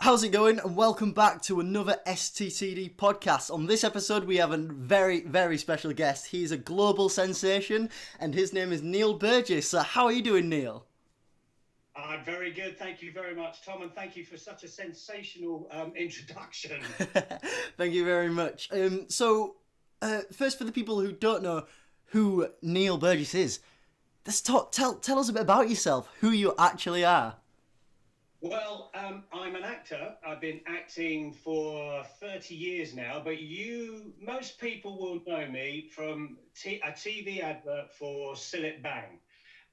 How's it going? And welcome back to another STTD podcast. On this episode, we have a very, very special guest. He's a global sensation, and his name is Neil Burgess. How are you doing, Neil? I'm very good. Thank you very much, Tom, and thank you for such a sensational introduction. Thank you very much. First, for the people who don't know who Neil Burgess is, tell us a bit about yourself, who you actually are. Well, I'm an actor. I've been acting for 30 years now, but most people will know me from a TV advert for Cillit Bang.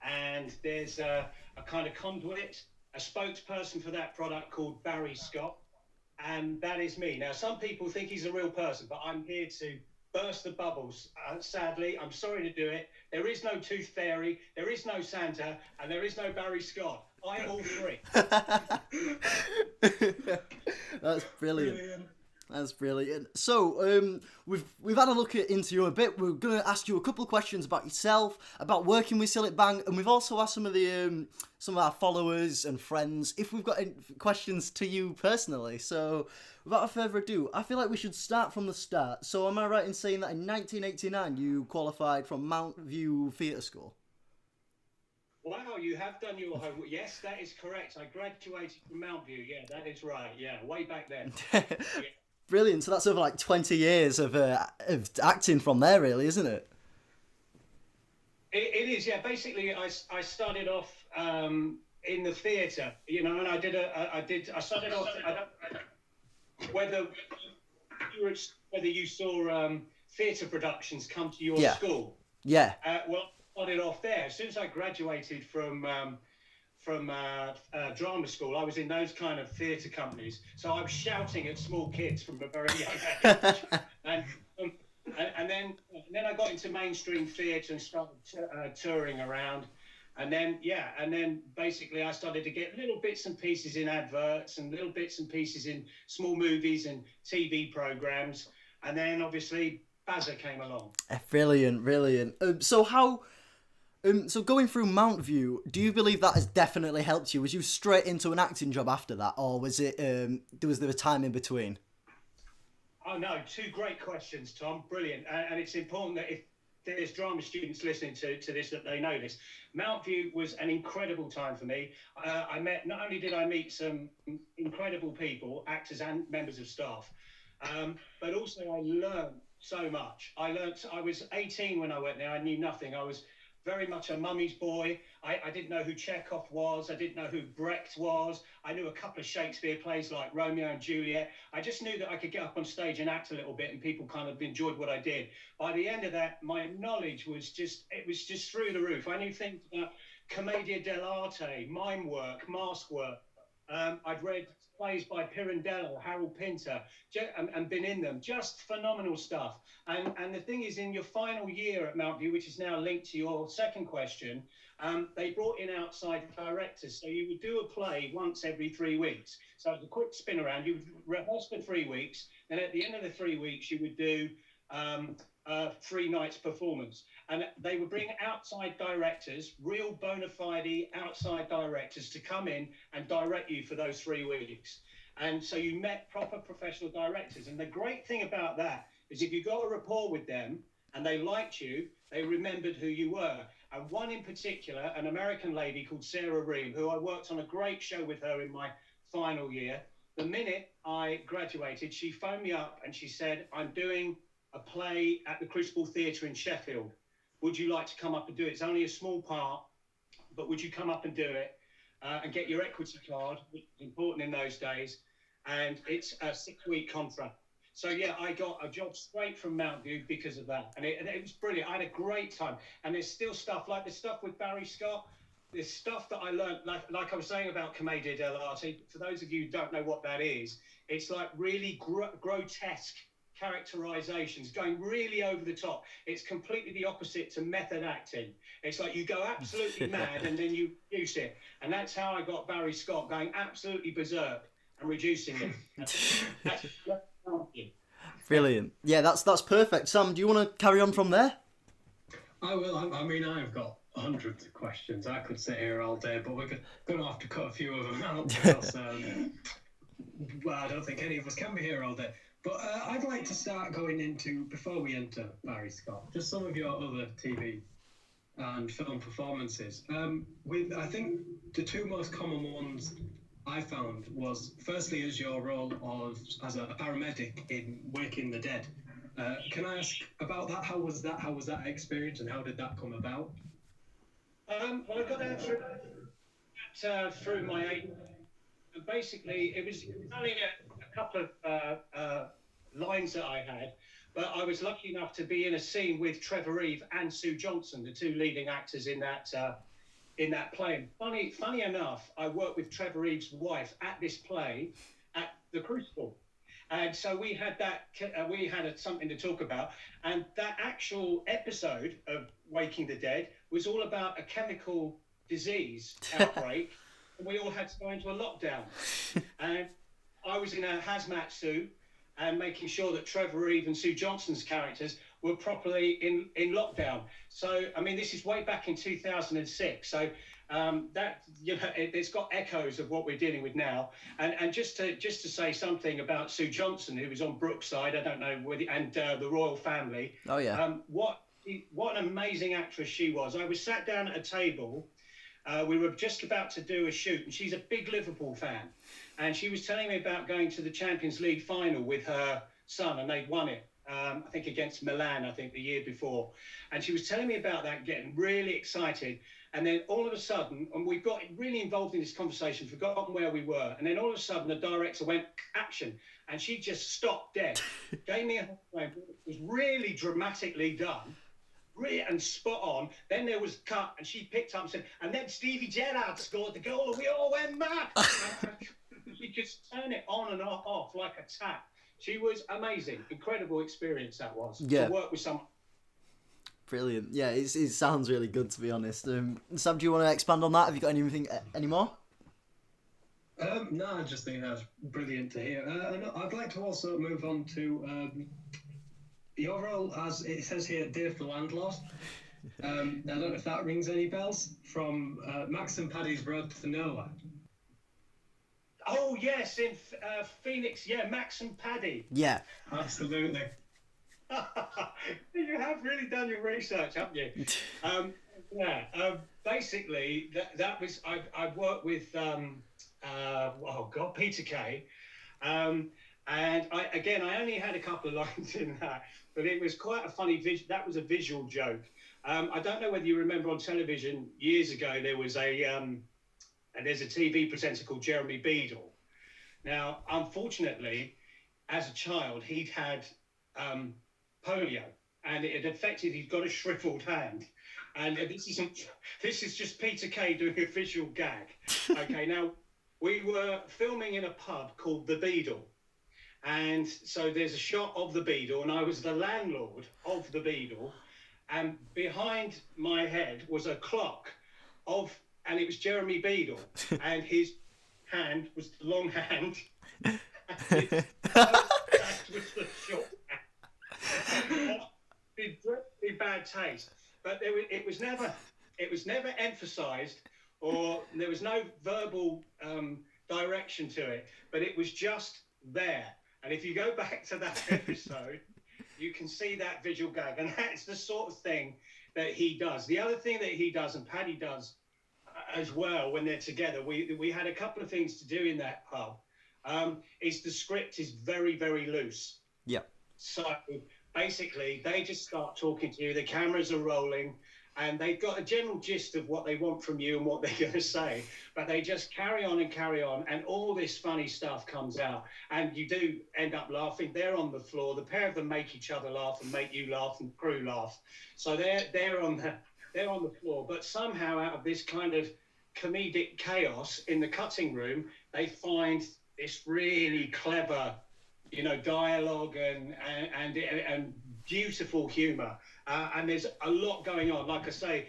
And there's a kind of conduit, a spokesperson for that product called Barry Scott, and that is me. Now, some people think he's a real person, but I'm here to burst the bubbles. Sadly, I'm sorry to do it. There is no Tooth Fairy, there is no Santa, and there is no Barry Scott. I am all three. That's brilliant. That's brilliant. So, we've had a look into you a bit. We're going to ask you a couple of questions about yourself, about working with Cillit Bang, and we've also asked some of our followers and friends if we've got any questions to you personally. So, without further ado, I feel like we should start from the start. So, am I right in saying that in 1989 you qualified from Mount View Theatre School? Wow, you have done your homework. Yes, that is correct. I graduated from Mount View. Yeah, that is right. Yeah, way back then. Yeah. Brilliant. So that's over like 20 years of acting from there, really, isn't it? It is, yeah. Basically, I started off in the theatre, and I started off. Whether you saw theatre productions come to your school. Yeah. Well, I started off there. As soon as I graduated from drama school, I was in those kind of theatre companies. So I was shouting at small kids from a very young age. and then I got into mainstream theatre and started touring around. And then basically I started to get little bits and pieces in adverts and little bits and pieces in small movies and TV programmes. And then obviously Bazza came along. Brilliant. So going through Mount View, do you believe that has definitely helped you? Was you straight into an acting job after that, or was it? Was there a time in between? Oh no, two great questions, Tom. Brilliant, and it's important that if there's drama students listening to this, that they know this. Mount View was an incredible time for me. Not only did I meet some incredible people, actors and members of staff, but also I learned so much. I was 18 when I went there. I knew nothing. I was very much a mummy's boy. I didn't know who Chekhov was. I didn't know who Brecht was. I knew a couple of Shakespeare plays like Romeo and Juliet. I just knew that I could get up on stage and act a little bit and people kind of enjoyed what I did. By the end of that, my knowledge was just through the roof. I knew things about commedia dell'arte, mime work, mask work. I'd read plays by Pirandello, Harold Pinter, and been in them. Just phenomenal stuff. And the thing is, in your final year at Mount View, which is now linked to your second question, they brought in outside directors. So you would do a play once every 3 weeks. So it was a quick spin around. You would rehearse for 3 weeks. Then at the end of the 3 weeks, you would do 3 nights performance. And they would bring outside directors, real bona fide outside directors, to come in and direct you for those 3 weeks. And so you met proper professional directors. And the great thing about that is if you got a rapport with them and they liked you, they remembered who you were. And one in particular, an American lady called Sarah Ream, who I worked on a great show with her in my final year. The minute I graduated, she phoned me up and she said, I'm doing a play at the Crucible Theatre in Sheffield. Would you like to come up and do it? It's only a small part, but would you come up and do it and get your equity card, which was important in those days, and it's a 6-week contract. So yeah, I got a job straight from Mount View because of that, and it was brilliant. I had a great time, and there's still stuff like the stuff with Barry Scott. There's stuff that I learned, like I was saying about commedia dell'arte. For those of you who don't know what that is, it's like really grotesque characterizations, going really over the top. It's completely the opposite to method acting. It's like you go absolutely mad and then you reduce it. And that's how I got Barry Scott going absolutely berserk and reducing it. Brilliant. Yeah, that's perfect. Sam, do you want to carry on from there? I will. I mean, I've got hundreds of questions. I could sit here all day, but we're going to have to cut a few of them out because well, I don't think any of us can be here all day. But I'd like to start going into, before we enter Barry Scott, just some of your other TV and film performances. I think the two most common ones I found was, firstly, as your role as a paramedic in Waking the Dead. Can I ask about that? How was that experience, and how did that come about? Well, I got that through my agent. And basically, it was only a couple of lines that I had, but I was lucky enough to be in a scene with Trevor Reeve and Sue Johnson, the two leading actors in that play. And funny enough, I worked with Trevor Reeve's wife at this play at the Crucible. And so we had something to talk about. And that actual episode of Waking the Dead was all about a chemical disease outbreak. And we all had to go into a lockdown. And I was in a hazmat suit and making sure that Trevor Reeve and Sue Johnson's characters were properly in lockdown. So, I mean, this is way back in 2006. So that, it's got echoes of what we're dealing with now. And just to say something about Sue Johnson, who was on Brookside, I don't know whether, and the royal family. Oh yeah. What an amazing actress she was. I was sat down at a table. We were just about to do a shoot, and she's a big Liverpool fan. And she was telling me about going to the Champions League final with her son, and they'd won it. I think against Milan, the year before. And she was telling me about that, getting really excited. And then all of a sudden, and we got really involved in this conversation, forgotten where we were. And then all of a sudden, the director went, action. And she just stopped dead, gave me a it was really dramatically done, really, and spot on. Then there was cut, and she picked up and said, and then Stevie Gerrard scored the goal, and we all went mad. She just turned it on and off like a tap. She was amazing. Incredible experience that was. Yeah. To work with someone. Brilliant. Yeah, it sounds really good, to be honest. Sam, do you want to expand on that? Have you got anything any more? No, I just think that's brilliant to hear. And I'd like to also move on to your role as, it says here, Dave the Landlord. I don't know if that rings any bells, from Max and Paddy's Road to Nowhere. Oh, yes, in Phoenix. Yeah, Max and Paddy. Yeah. Absolutely. You have really done your research, haven't you? Basically, that was, I've worked with, Peter Kay. And I only had a couple of lines in that, but it was quite a funny that was a visual joke. I don't know whether you remember on television years ago, there was there's a TV presenter called Jeremy Beadle. Now, unfortunately, as a child, he'd had polio, and it had affected, he'd got a shriveled hand. And this is just Peter Kay doing a visual gag. Okay, now, we were filming in a pub called The Beadle. And so there's a shot of The Beadle, and I was the landlord of The Beadle. And behind my head was a clock and it was Jeremy Beadle, and his hand was the long hand, and his hand was the short hand. Dreadfully bad taste, but it was never emphasised, or there was no verbal direction to it, but it was just there. And if you go back to that episode, you can see that visual gag, and that's the sort of thing that he does. The other thing that he does, and Paddy does as well, when they're together, we had a couple of things to do in that pub. Is the script is very, very loose. Yeah. So basically, they just start talking to you. The cameras are rolling, and they've got a general gist of what they want from you and what they're going to say. But they just carry on, and all this funny stuff comes out, and you do end up laughing. They're on the floor. The pair of them make each other laugh and make you laugh, and the crew laugh. So they're on the floor, but somehow out of this kind of comedic chaos in the cutting room, they find this really clever, dialogue and beautiful humour. And there's a lot going on. Like I say,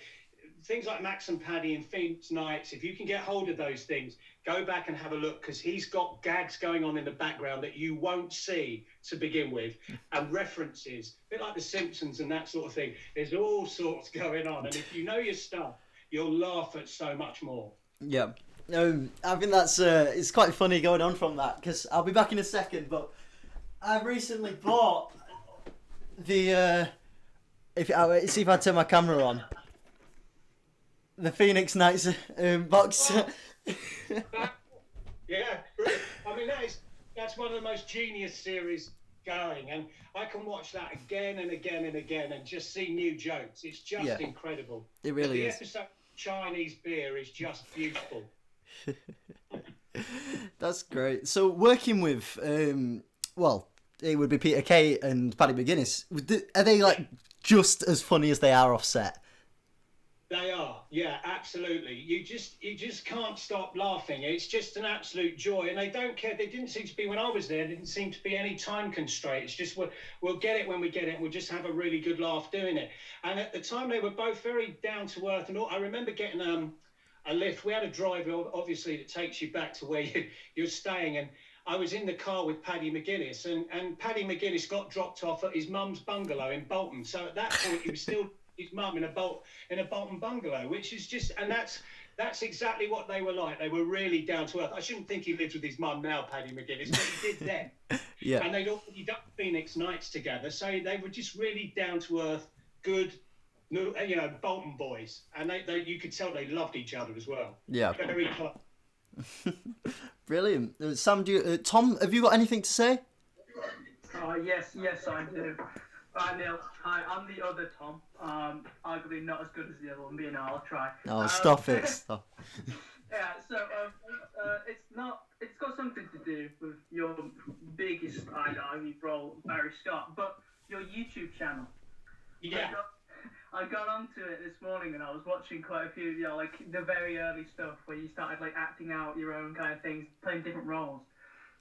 things like Max and Paddy and Phoenix Nights, if you can get hold of those things, go back and have a look, because he's got gags going on in the background that you won't see to begin with, and references, a bit like The Simpsons and that sort of thing. There's all sorts going on, and if you know your stuff, you'll laugh at so much more. Yeah. I think that's it's quite funny going on from that, because I'll be back in a second. But I recently bought the see if I turn my camera on. The Phoenix Knights box. Yeah, brilliant. I mean, that's one of the most genius series going, and I can watch that again and again and again and just see new jokes. It's just incredible. It really is. The episode Chinese beer is just beautiful. That's great. So working with, well, it would be Peter Kay and Paddy McGuinness. Are they like just as funny as they are off set? They are, yeah, absolutely. You just can't stop laughing. It's just an absolute joy, and they don't care. They didn't seem to be when I was there. There didn't seem to be any time constraint. It's just we'll get it when we get it. And we'll just have a really good laugh doing it. And at the time, they were both very down to earth. And I remember getting a lift. We had a driver, obviously, that takes you back to where you're staying, and I was in the car with Paddy McGuinness, and Paddy McGuinness got dropped off at his mum's bungalow in Bolton. So at that point, he was still his mum in a Bolton bungalow, which is just, and that's exactly what they were like. They were really down to earth. I shouldn't think he lives with his mum now, Paddy McGuinness, but he did then. Yeah. And they'd already done Phoenix Nights together, so they were just really down to earth, good, Bolton boys, and they you could tell they loved each other as well. Yeah. Very close. Brilliant. Sam, Tom, have you got anything to say? Yes, I do. Neil, hi, I'm the other Tom. Arguably not as good as the other one, but I'll try. Oh, stop it. Stop. Yeah, so it's got something to do with your biggest, I'd argue, role, Barry Scott, but your YouTube channel. Yeah. I got onto it this morning and I was watching quite a few, like the very early stuff where you started like acting out your own kind of things, playing different roles.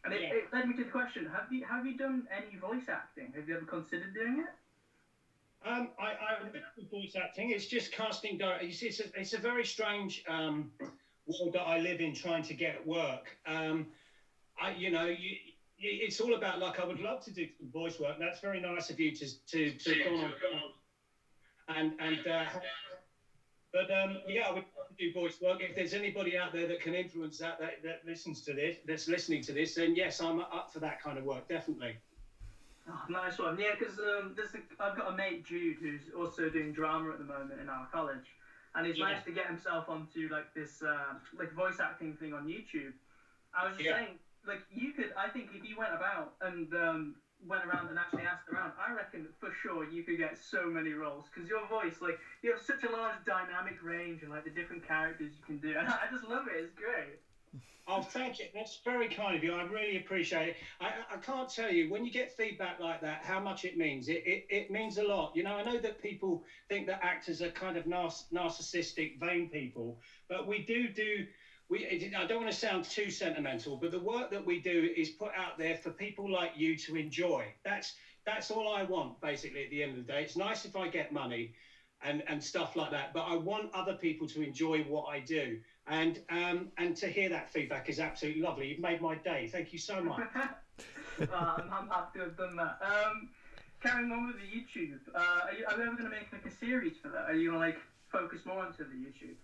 And it led me to the question: have you done any voice acting? Have you ever considered doing it? I voice acting. It's just casting director. You see, it's a very strange world that I live in, trying to get work. It's all about luck. I would love to do some voice work. That's very nice of you to go on. But I would do voice work. If there's anybody out there that can influence that listens to this, that's listening to this, then yes, I'm up for that kind of work, definitely. Oh, nice one. Yeah, because I've got a mate, Jude, who's also doing drama at the moment in our college, and he's managed to get himself onto like this like voice acting thing on YouTube. I was just saying, like, you could, I think if you went about and went around and actually asked around, I reckon for sure you could get so many roles, because your voice, like, you have such a large dynamic range and like the different characters you can do, and I just love it. It's great. Oh, thank you. That's very kind of you. I really appreciate it. I can't tell you, when you get feedback like that, how much it means. It means a lot. I know that people think that actors are kind of narcissistic, vain people, but we do. I don't want to sound too sentimental, but the work that we do is put out there for people like you to enjoy. That's all I want, basically, at the end of the day. It's nice if I get money and stuff like that, but I want other people to enjoy what I do. And to hear that feedback is absolutely lovely. You've made my day. Thank you so much. I'm happy to have done that. Carrying on with the YouTube, are you ever going to make like a series for that? Are you going to like focus more onto the YouTube?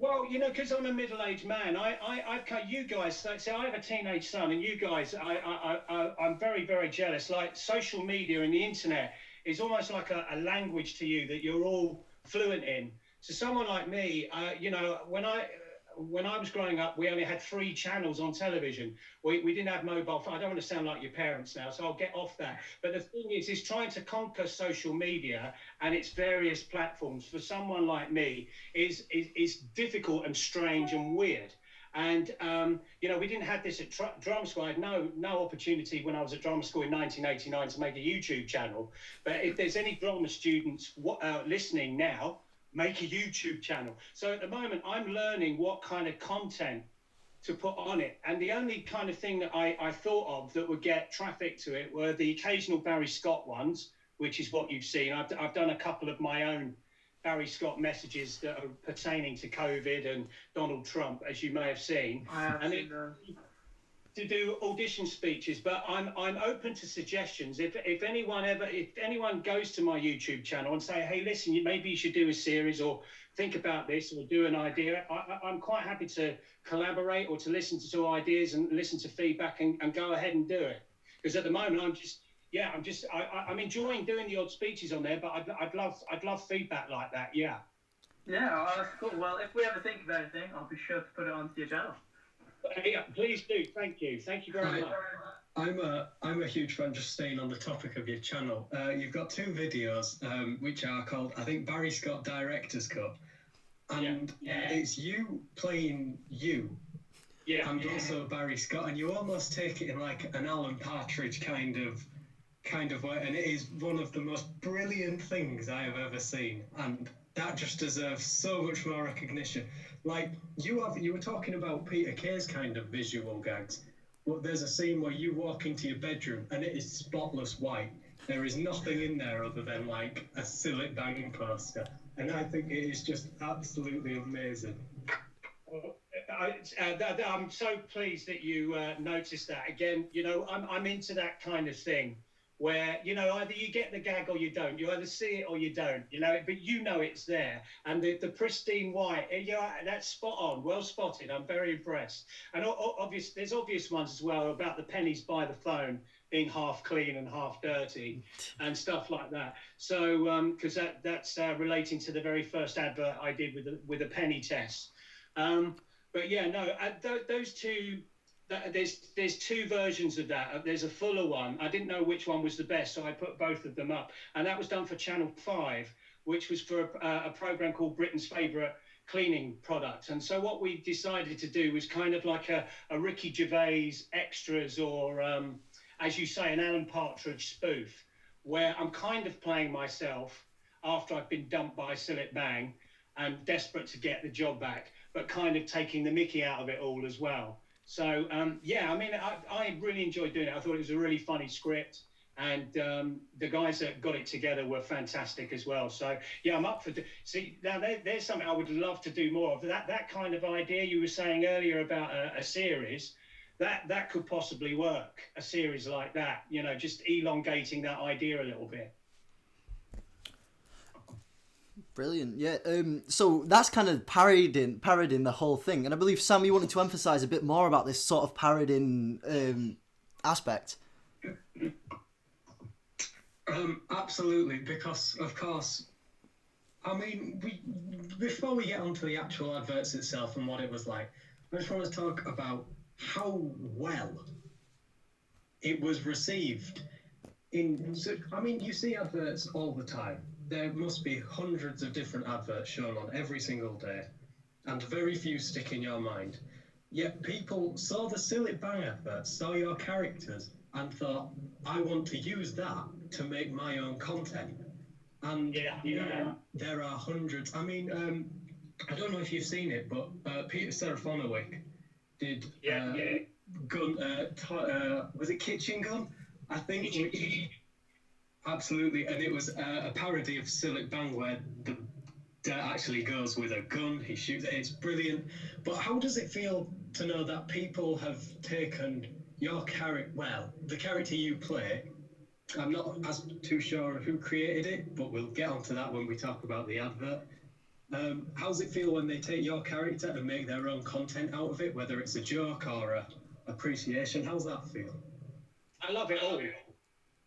Well, because I'm a middle-aged man, I've cut you guys. So I have a teenage son, and you guys, I'm very, very jealous. Like, social media and the internet is almost like a language to you that you're all fluent in. So someone like me, when I was growing up, we only had 3 channels on television. We didn't have mobile phone. I don't want to sound like your parents now, so I'll get off that. But the thing is trying to conquer social media and its various platforms for someone like me is difficult and strange and weird. And, we didn't have this at drama school. I had no opportunity when I was at drama school in 1989 to make a YouTube channel. But if there's any drama students listening now, make a YouTube channel. So at the moment, I'm learning what kind of content to put on it. And the only kind of thing that I thought of that would get traffic to it were the occasional Barry Scott ones, which is what you've seen. I've done a couple of my own Barry Scott messages that are pertaining to COVID and Donald Trump, as you may have seen. I have seen those. to do audition speeches, but I'm open to suggestions. If anyone goes to my YouTube channel and say, hey, listen, maybe you should do a series or think about this or do an idea, I'm quite happy to collaborate or to listen to ideas and listen to feedback and go ahead and do it. Because at the moment I'm enjoying doing the odd speeches on there, but I'd love feedback like that. Yeah. Yeah, oh, that's cool. Well, if we ever think of anything, I'll be sure to put it onto your channel. Yeah, please do. Thank you very much. I'm a huge fan, just staying on the topic of your channel. You've got 2 videos which are called, I think, Barry Scott Director's Cut, and it's you playing you, and also Barry Scott, and you almost take it in like an Alan Partridge kind of way, and it is one of the most brilliant things I have ever seen, and that just deserves so much more recognition. Like, you were talking about Peter Kay's kind of visual gags. Well, there's a scene where you walk into your bedroom and it is spotless white. There is nothing in there other than like a Cillit Bang poster. And I think it is just absolutely amazing. I'm so pleased that you noticed that. Again, I'm into that kind of thing where, either you get the gag or you don't. You either see it or you don't, but it's there. And the pristine white, that's spot on, well spotted. I'm very impressed. And there's obvious ones as well about the pennies by the phone being half clean and half dirty and stuff like that. So, because that's relating to the very first advert I did with a penny test. But yeah, no, those two... There's 2 versions of that. There's a fuller one. I didn't know which one was the best, so I put both of them up. And that was done for Channel 5, which was for a program called Britain's Favourite Cleaning Product. And so what we decided to do was kind of like a Ricky Gervais extras or, as you say, an Alan Partridge spoof, where I'm kind of playing myself after I've been dumped by Cillit Bang and desperate to get the job back, but kind of taking the mickey out of it all as well. So, I really enjoyed doing it. I thought it was a really funny script, and the guys that got it together were fantastic as well. So, yeah, I'm up for... now there's something I would love to do more of. That kind of idea you were saying earlier about a series, that could possibly work, a series like that, just elongating that idea a little bit. Brilliant, yeah. So that's kind of parodying the whole thing, and I believe Sam, you wanted to emphasise a bit more about this sort of parodying aspect. Absolutely, because of course, I mean, before we get onto the actual adverts itself and what it was like, I just want to talk about how well it was received. You see adverts all the time. There must be hundreds of different adverts shown on every single day, and very few stick in your mind. Yet people saw the Cillit Bang adverts, saw your characters, and thought, I want to use that to make my own content. And there are hundreds. I mean, I don't know if you've seen it, but Peter Serafonowick did Gun. Was it Kitchen Gun? I think. Absolutely, and it was a parody of Cillit Bang where the dad actually goes with a gun, he shoots it, it's brilliant. But how does it feel to know that people have taken your character, the character you play, I'm not as too sure who created it, but we'll get onto that when we talk about the advert. How does it feel when they take your character and make their own content out of it, whether it's a joke or a appreciation? How's that feel? I love it all.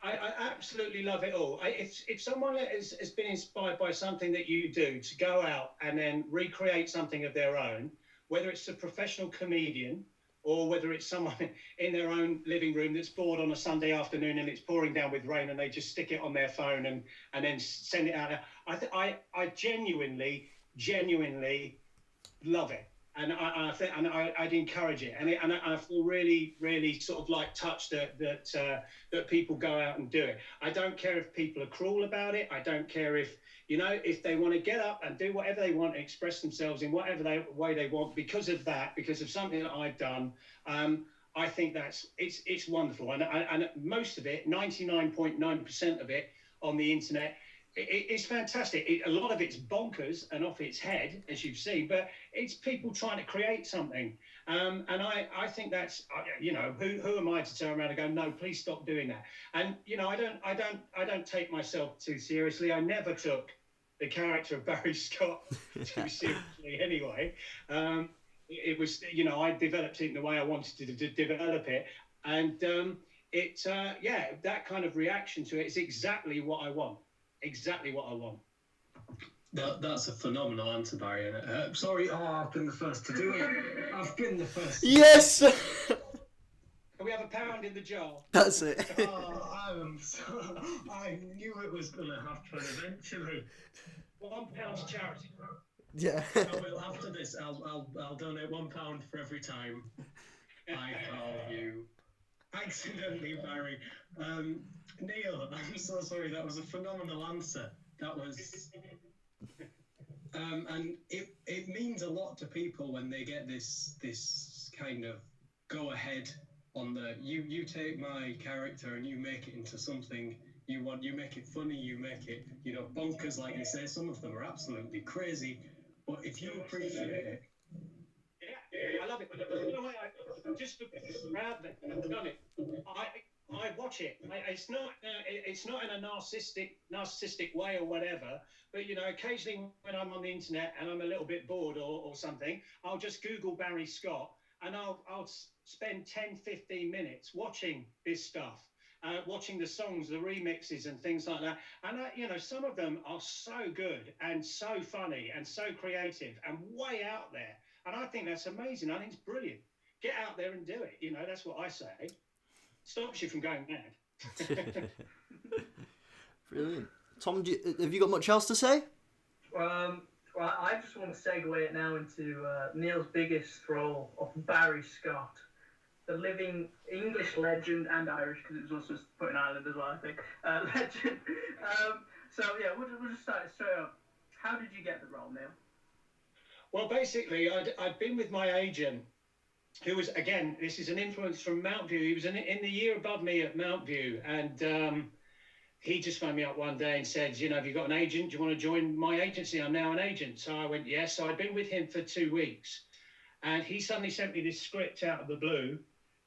I absolutely love it all. If someone has been inspired by something that you do, to go out and then recreate something of their own, whether it's a professional comedian or whether it's someone in their own living room that's bored on a Sunday afternoon and it's pouring down with rain and they just stick it on their phone and then send it out. I genuinely love it. And I'd encourage it, and I feel really, really sort of like touched that people go out and do it. I don't care if people are cruel about it. I don't care if they want to get up and do whatever they want, express themselves in whatever way they want because of something that I've done. I think it's wonderful, and most of it, 99.9% of it on the internet, it's fantastic. A lot of it's bonkers and off its head, as you've seen, but it's people trying to create something. And I think that's, who am I to turn around and go, no, please stop doing that. And I don't take myself too seriously. I never took the character of Barry Scott too seriously anyway. It was, I developed it in the way I wanted to develop it, and that kind of reaction to it is exactly what I want. Exactly what I want. That's a phenomenal answer, Barry. Sorry, I've been the first to do it. I've been the first. Yes! Can we have £1 in the jar? That's it. I knew it was going to happen eventually. £1 charity. Yeah. Well, after this, I'll donate £1 for every time I call you accidentally Barry. Neil, I'm so sorry. That was a phenomenal answer. That was, and it means a lot to people when they get this kind of go ahead on the you take my character and you make it into something you want. You make it funny. You make it bonkers, like they say. Some of them are absolutely crazy, but if you appreciate it. Yeah, I love it. Just look around there. I've done it. I watch it. It's not in a narcissistic way or whatever. But occasionally when I'm on the internet and I'm a little bit bored or something, I'll just Google Barry Scott and I'll spend 10, 15 minutes watching this stuff. Watching the songs, the remixes and things like that. And some of them are so good and so funny and so creative and way out there. And I think that's amazing. I think it's brilliant. Get out there and do it. That's what I say. Stops you from going mad. Brilliant. Tom, have you got much else to say? Well, I just want to segue it now into Neil's biggest role of Barry Scott, the living English legend and Irish, because it was also put in Ireland as well, I think, legend. We'll just start it straight up. How did you get the role, Neil? Well, basically, I'd been with my agent, who was, again, this is an influence from Mount View. He was in the year above me at Mount View, and he just phoned me up one day and said, have you got an agent? Do you want to join my agency? I'm now an agent. So I went, yes. So I'd been with him for 2 weeks, and he suddenly sent me this script out of the blue,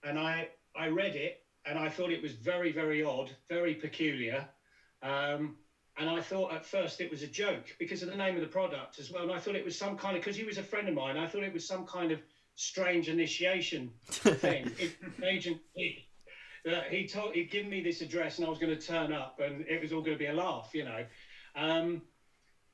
and I read it, and I thought it was very, very odd, very peculiar. And I thought at first it was a joke because of the name of the product as well. And I thought it was some kind of, because he was a friend of mine, I thought it was some kind of strange initiation thing. Agent, he'd given me this address and I was going to turn up and it was all going to be a laugh,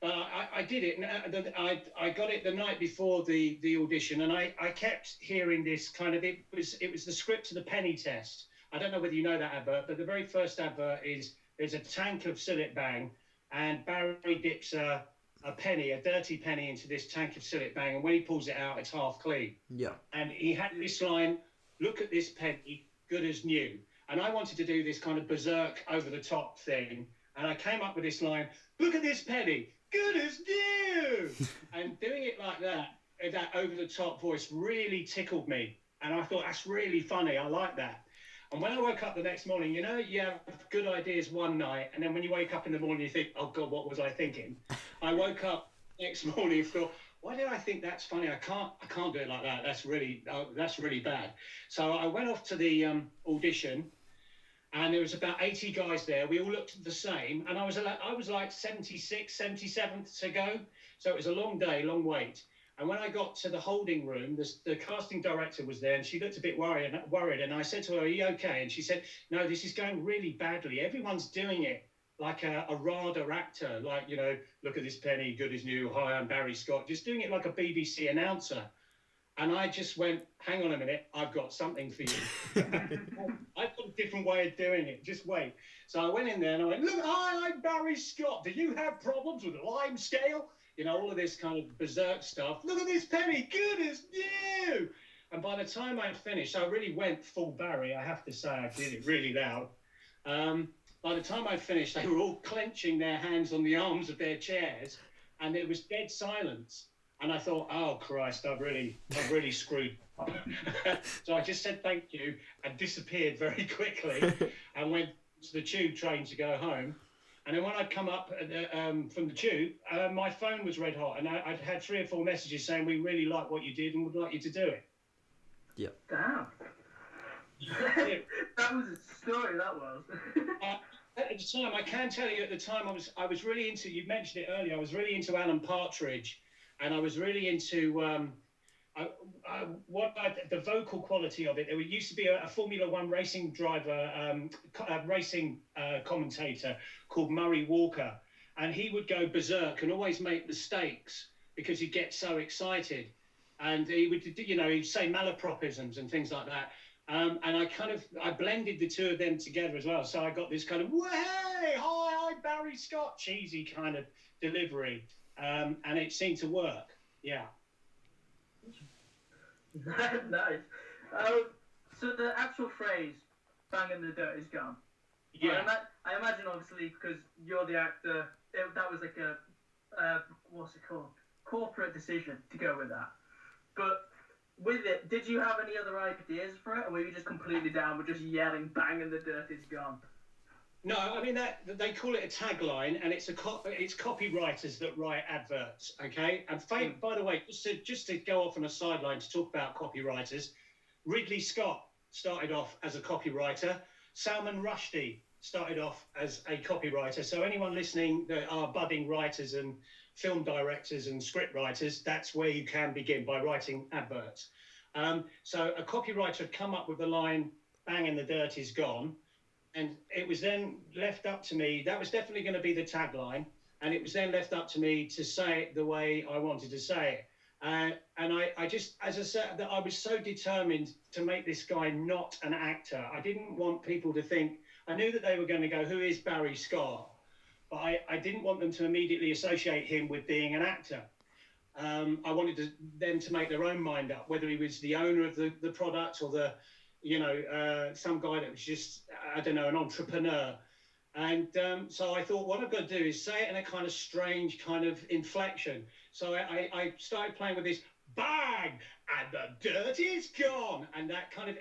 But I did it. And I got it the night before the audition, and I kept hearing this kind of, it was the script to the penny test. I don't know whether you know that advert, but the very first advert is, there's a tank of Cillit Bang, and Barry dips a penny, a dirty penny, into this tank of Cillit Bang, and when he pulls it out, it's half clean. Yeah. And he had this line, look at this penny, good as new. And I wanted to do this kind of berserk, over-the-top thing, and I came up with this line, look at this penny, good as new! And doing it like that over-the-top voice really tickled me, and I thought, that's really funny, I like that. And when I woke up the next morning, you have good ideas one night, and then when you wake up in the morning, you think, oh, God, what was I thinking? I woke up next morning and thought, why did I think that's funny? I can't do it like that. That's really bad. So I went off to the audition, and there was about 80 guys there. We all looked the same, and I was like 76, 77th to go. So it was a long day, long wait. And when I got to the holding room, the casting director was there, and she looked a bit worried. And I said to her, are you okay? And she said, no, this is going really badly. Everyone's doing it like a RADA actor, like, look at this penny, good as new. Hi, I'm Barry Scott. Just doing it like a BBC announcer. And I just went, hang on a minute, I've got something for you. I've got a different way of doing it. Just wait. So I went in there and I went, look, hi, I'm Barry Scott. Do you have problems with the lime scale? All of this kind of berserk stuff. Look at this penny, good as new. And by the time I finished, I really went full Barry. I have to say, I did it really loud. By the time I finished, they were all clenching their hands on the arms of their chairs, and it was dead silence. And I thought, oh Christ, I've really screwed up. So I just said thank you and disappeared very quickly and went to the tube train to go home. And then when I'd come up from the tube, my phone was red hot, and I'd had 3 or 4 messages saying we really like what you did and would like you to do it. Yeah. Damn. That was a story. That was. At the time, I can tell you, at the time, I was really into. You mentioned it earlier. I was really into Alan Partridge, and I was really into the vocal quality of it. There used to be a Formula One racing driver, racing commentator called Murray Walker, and he would go berserk and always make mistakes because he'd get so excited, and he would, he'd say malapropisms and things like that. And I blended the two of them together as well. So I got this kind of, hey, hi, Barry Scott, cheesy kind of delivery. And it seemed to work. Yeah. Nice. So the actual phrase, bang in the dirt is gone. Yeah. I imagine, obviously, because you're the actor, that was like what's it called? Corporate decision to go with that. But with it, did you have any other ideas for it, or were you just completely down with just yelling, bang in the dirt is gone? No, I mean, that they call it a tagline, and it's copywriters that write adverts, okay? And by the way, just to go off on a sideline to talk about copywriters, Ridley Scott started off as a copywriter. Salman Rushdie started off as a copywriter. So anyone listening that are budding writers and film directors and script writers, that's where you can begin, by writing adverts. So a copywriter had come up with the line, bang in the dirt is gone. And it was then left up to me, that was definitely going to be the tagline, and it was then left up to me to say it the way I wanted to say it. And I just, as I said, that I was so determined to make this guy not an actor. I didn't want people to think, I knew that they were going to go, who is Barry Scott? But I didn't want them to immediately associate him with being an actor. I wanted them to make their own mind up, whether he was the owner of the product or some guy that was just, I don't know, an entrepreneur. And so I thought, what I've got to do is say it in a kind of strange kind of inflection. So I started playing with this bang, and the dirt is gone. And that kind of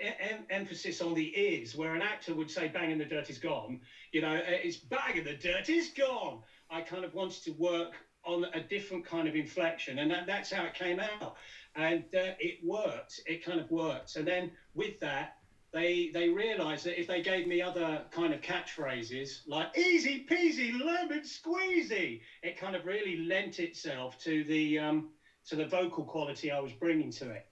emphasis on the is, where an actor would say bang and the dirt is gone. It's bang and the dirt is gone. I kind of wanted to work on a different kind of inflection. And that's how it came out. And it worked. It kind of worked. And then with that, they realised that if they gave me other kind of catchphrases like easy peasy lemon squeezy, it kind of really lent itself to the vocal quality I was bringing to it.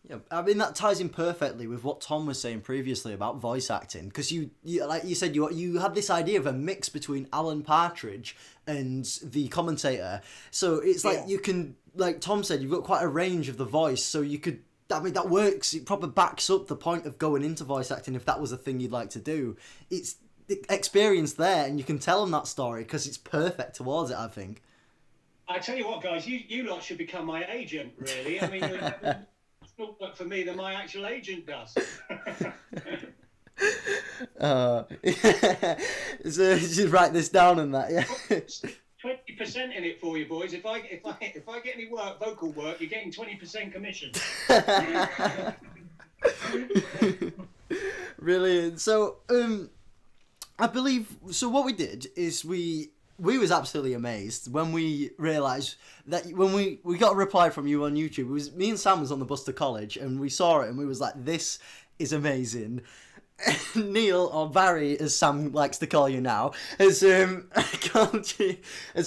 Yeah, I mean, that ties in perfectly with what Tom was saying previously about voice acting, because you like you said, you had this idea of a mix between Alan Partridge and the commentator. So it's like you can, like Tom said, you've got quite a range of the voice, so you could, I mean, that works. It probably backs up the point of going into voice acting if that was a thing you'd like to do. It's the experience there, and you can tell them that story because it's perfect towards it, I think. I tell you what, guys, you lot should become my agent, really. I mean, you have more work for me than my actual agent does. So just write this down and that, yeah. 20% in it for you, boys. If I get any work, vocal work, you're getting 20% commission. Brilliant. So, I believe, so what we did is we was absolutely amazed when we realised that when we got a reply from you on YouTube. It was me and Sam was on the bus to college and we saw it and we was like, this is amazing. Neil, or Barry as Sam likes to call you now, has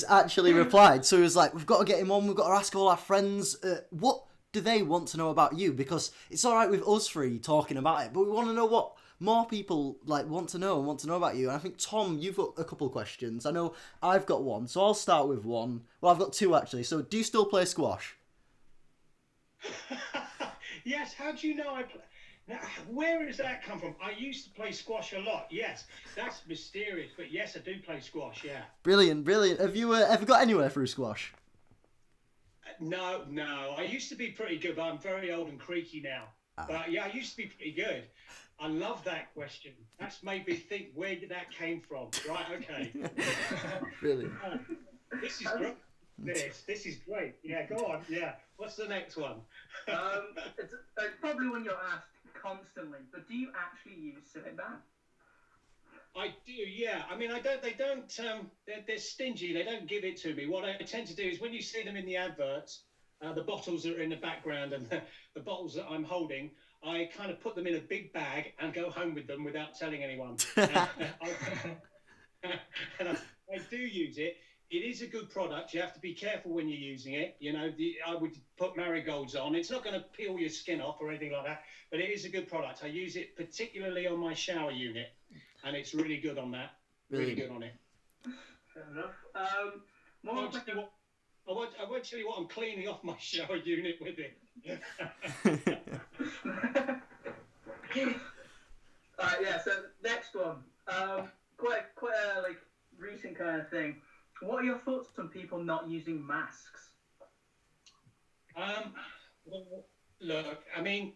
actually replied. So he was like, we've got to get him on, we've got to ask all our friends what do they want to know about you, because it's alright with us three talking about it, but we want to know what more people want to know about you. And I think, Tom, you've got a couple of questions. I know I've got one, so I'll start with one. Well, I've got two, actually. So, do you still play squash? Yes, how do you know I play? Now, where does that come from? I used to play squash a lot, yes. That's mysterious, but yes, I do play squash, yeah. Brilliant. Have you ever got anywhere through squash? No. I used to be pretty good, but I'm very old and creaky now. But yeah, I used to be pretty good. I love that question. That's made me think, where did that came from? Right, okay. Brilliant. This is great. This is great. Yeah, go on. Yeah. What's the next one? It's probably when you're asked constantly, but do you actually use Cillit Bang? I do, yeah. I mean, they don't. They're stingy. They don't give it to me. What I tend to do is when you see them in the adverts, the bottles that are in the background and the bottles that I'm holding, I kind of put them in a big bag and go home with them without telling anyone. And I do use it. It is a good product. You have to be careful when you're using it. You know, I would put marigolds on. It's not going to peel your skin off or anything like that, but it is a good product. I use it particularly on my shower unit, and it's really good on that. Really good on it. Fair enough. I won't tell you what I'm cleaning off my shower unit with it. Yeah. So next one, quite a like recent kind of thing. What are your thoughts on people not using masks? Well, look, I mean,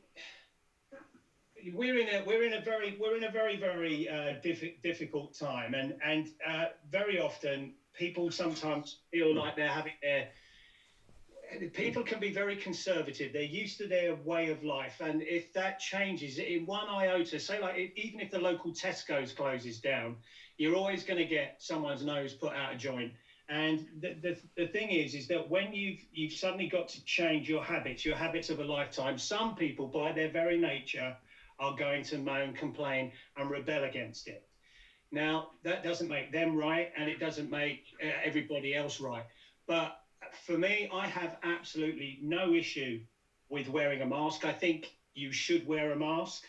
we're in a very difficult time, and very often people sometimes feel like they're having their. People can be very conservative. They're used to their way of life, and if that changes in one iota, say like even if the local Tesco's closes down, you're always going to get someone's nose put out of joint. And the thing is that when you've suddenly got to change your habits of a lifetime, some people by their very nature are going to moan, complain, and rebel against it. Now that doesn't make them right, and it doesn't make everybody else right. But for me, I have absolutely no issue with wearing a mask. I think you should wear a mask.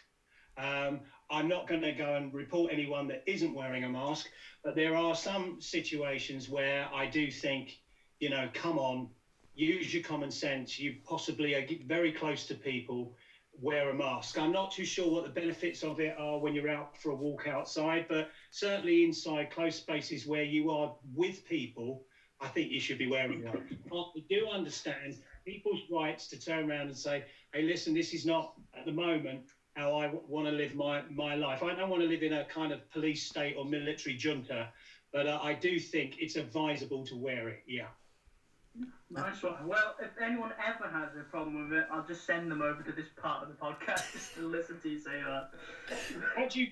I'm not going to go and report anyone that isn't wearing a mask, but there are some situations where I do think, you know, come on, use your common sense. You possibly are very close to people, wear a mask. I'm not too sure what the benefits of it are when you're out for a walk outside, but certainly inside close spaces where you are with people, I think you should be wearing one. I do understand people's rights to turn around and say, hey, listen, this is not at the moment how I want to live my life. I don't want to live in a kind of police state or military junta, but I do think it's advisable to wear it, yeah. Nice one. Well, if anyone ever has a problem with it, I'll just send them over to this part of the podcast just to listen to you say that. How do you?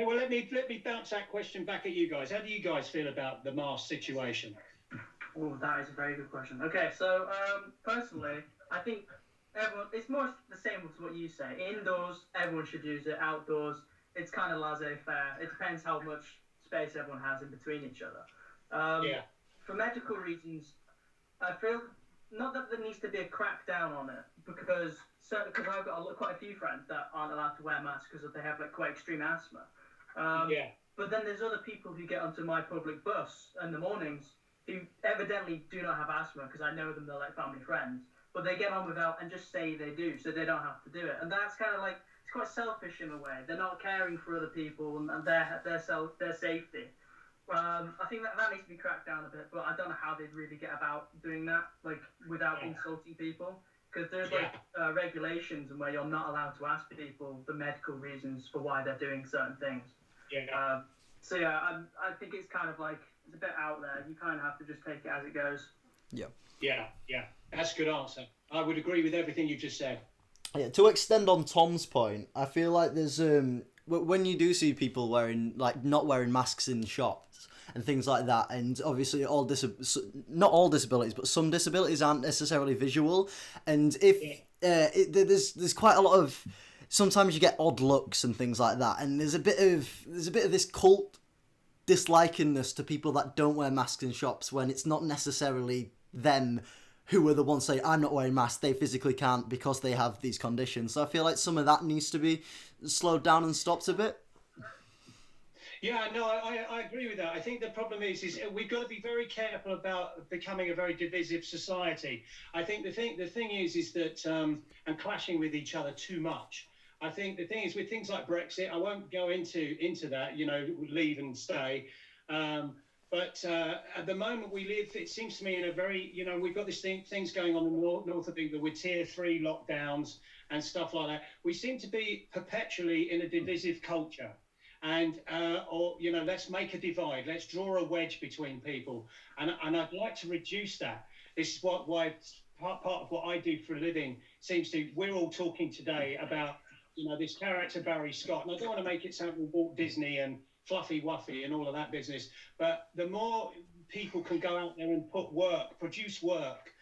Well, let me bounce that question back at you guys. How do you guys feel about the mask situation? Oh, that is a very good question. Okay, so personally, I think everyone, it's more the same as what you say. Indoors, everyone should use it. Outdoors, it's kind of laissez-faire. It depends how much space everyone has in between each other. Yeah. For medical reasons, I feel not that there needs to be a crackdown on it, because I've got quite a few friends that aren't allowed to wear masks because they have like quite extreme asthma. Yeah. But then there's other people who get onto my public bus in the mornings who evidently do not have asthma, because I know them, they're like family friends, but they get on without and just say they do, so they don't have to do it. And that's kind of like, it's quite selfish in a way. They're not caring for other people and their safety. I think that needs to be cracked down a bit, but I don't know how they'd really get about doing that, like without insulting people, because there's like regulations and where you're not allowed to ask people the medical reasons for why they're doing certain things. Yeah. So yeah, I think it's kind of like, it's a bit out there. You kind of have to just take it as it goes. Yeah. That's a good answer. I would agree with everything you just said. Yeah, to extend on Tom's point, I feel like there's when you do see people not wearing masks in shops and things like that, and obviously not all disabilities, but some disabilities aren't necessarily visual, and if there's quite a lot of, sometimes you get odd looks and things like that, and there's a bit of this cult dislikingness to people that don't wear masks in shops, when it's not necessarily them who are the ones saying, I'm not wearing masks, they physically can't because they have these conditions. So I feel like some of that needs to be slowed down and stopped a bit. Yeah, no, I agree with that. I think the problem is we've got to be very careful about becoming a very divisive society. I think the thing is that and clashing with each other too much. I think the thing is with things like Brexit, I won't go into that, leave and stay. But at the moment we live, it seems to me, in a very, we've got this things going on in the north of England with tier 3 lockdowns and stuff like that. We seem to be perpetually in a divisive culture. And, let's make a divide. Let's draw a wedge between people. And I'd like to reduce that. This is why part of what I do for a living we're all talking today about this character Barry Scott, and I don't want to make it sound all Walt Disney and fluffy wuffy and all of that business, but the more people can go out there and produce work,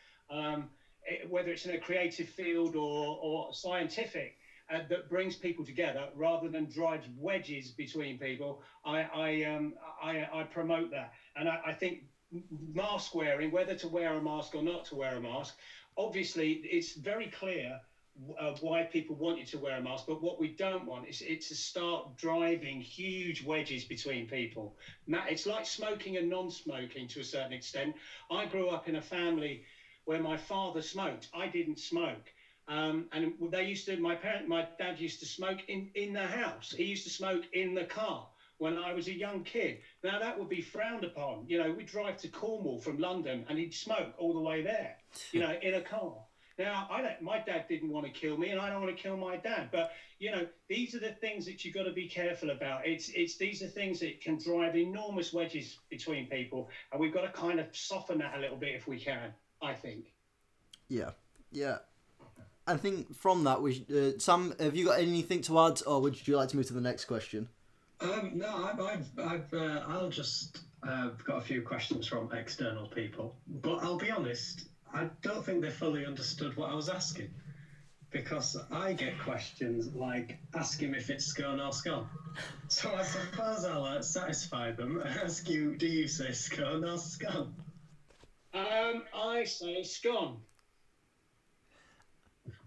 whether it's in a creative field or scientific, that brings people together rather than drives wedges between people, I promote that. And I think mask wearing, whether to wear a mask or not to wear a mask, obviously it's very clear why people want you to wear a mask, but what we don't want is it to start driving huge wedges between people. It's like smoking and non-smoking to a certain extent. I grew up in a family where my father smoked. I didn't smoke. And they used to, my dad used to smoke in the house. He used to smoke in the car when I was a young kid. Now that would be frowned upon. We'd drive to Cornwall from London and he'd smoke all the way there, in a car. Now, my dad didn't want to kill me and I don't want to kill my dad. But, these are the things that you've got to be careful about. These are things that can drive enormous wedges between people. And we've got to kind of soften that a little bit if we can, I think. Yeah. I think from that, Sam, have you got anything to add, or would you like to move to the next question? No, I'll just got a few questions from external people, but I'll be honest, I don't think they fully understood what I was asking, because I get questions like, ask him if it's scone or scone. So I suppose I'll satisfy them and ask you, do you say scone or scone? I say scone.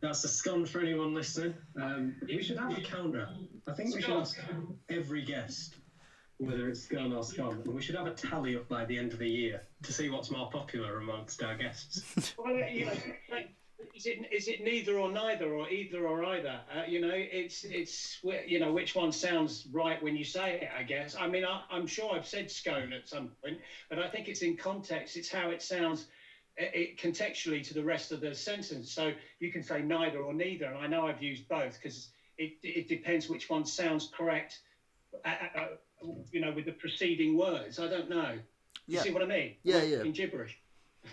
That's a scone for anyone listening. We should have a counter. I think we should ask every guest whether it's scone or scone, and we should have a tally up by the end of the year to see what's more popular amongst our guests. Well, is it neither or neither or either or either? It's which one sounds right when you say it, I guess. I mean, I'm sure I've said scone at some point, but I think it's in context. It's how it sounds contextually to the rest of the sentence. So you can say neither or neither, and I know I've used both because it depends which one sounds correct, with the preceding words. I don't know. You see what I mean? Yeah. In gibberish.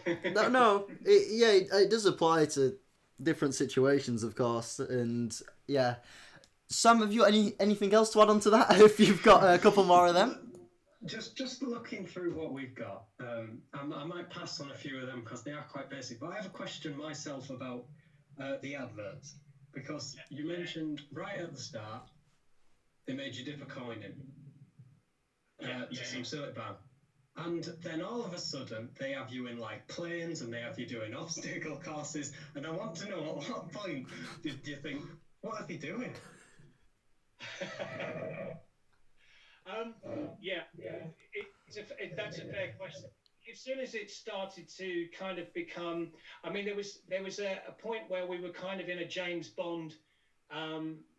No. It does apply to different situations, of course, and yeah. Sam, have you anything else to add on to that? If you've got a couple more of them. Just looking through what we've got, I might pass on a few of them because they are quite basic. But I have a question myself about the adverts, because you mentioned right at the start they made you dip a coin in to some Cillit Bang, and then all of a sudden they have you in like planes and they have you doing obstacle courses, and I want to know at what point did you think, what are they doing? That's a fair question. As soon as it started to kind of become, I mean, there was a point where we were kind of in a James Bond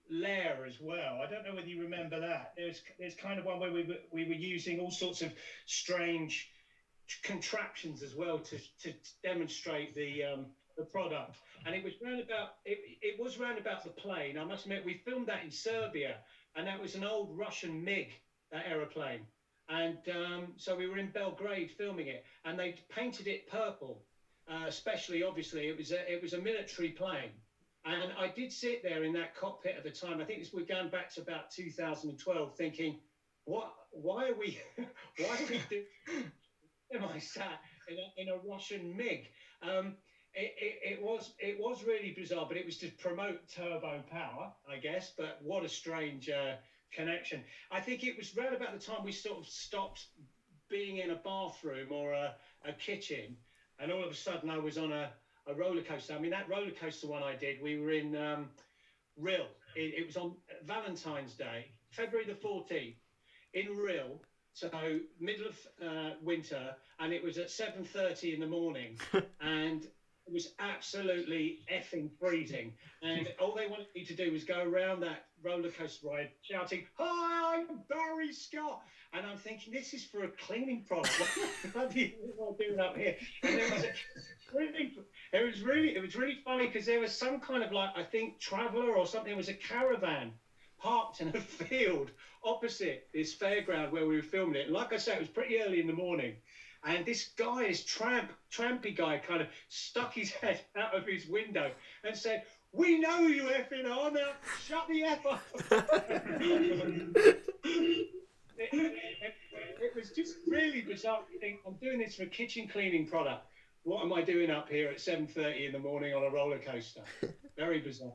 lair as well. I don't know whether you remember that. There's kind of one where we were using all sorts of strange contraptions as well to demonstrate the product, and it was round about the plane. I must admit, we filmed that in Serbia, and that was an old Russian MiG, that aeroplane. And so we were in Belgrade filming it, and they painted it purple, especially, obviously, it was a military plane. And I did sit there in that cockpit at the time. I think we're going back to about 2012, thinking, why are we doing, am I sat in a Russian MiG? It was really bizarre, but it was to promote turbo power, I guess. But what a strange connection. I think it was right about the time we sort of stopped being in a bathroom or a kitchen, and all of a sudden I was on a roller coaster. I mean, that roller coaster one I did, we were in Rhyl. It was on Valentine's Day, February the 14th, in Rhyl. So middle of winter, and it was at 7:30 in the morning, and it was absolutely effing freezing. And all they wanted me to do was go around that roller coaster ride shouting, "Hi, I'm Barry Scott." And I'm thinking, this is for a cleaning product. What are you doing up here? And it was really funny because there was some kind of, like, I think traveller or something. It was a caravan parked in a field opposite this fairground where we were filming it. And like I said, it was pretty early in the morning. And this guy, trampy guy, kind of stuck his head out of his window and said, We know you effing are now. Shut the F up. It was just really bizarre. You think, I'm doing this for a kitchen cleaning product. What am I doing up here at 7:30 in the morning on a roller coaster? Very bizarre.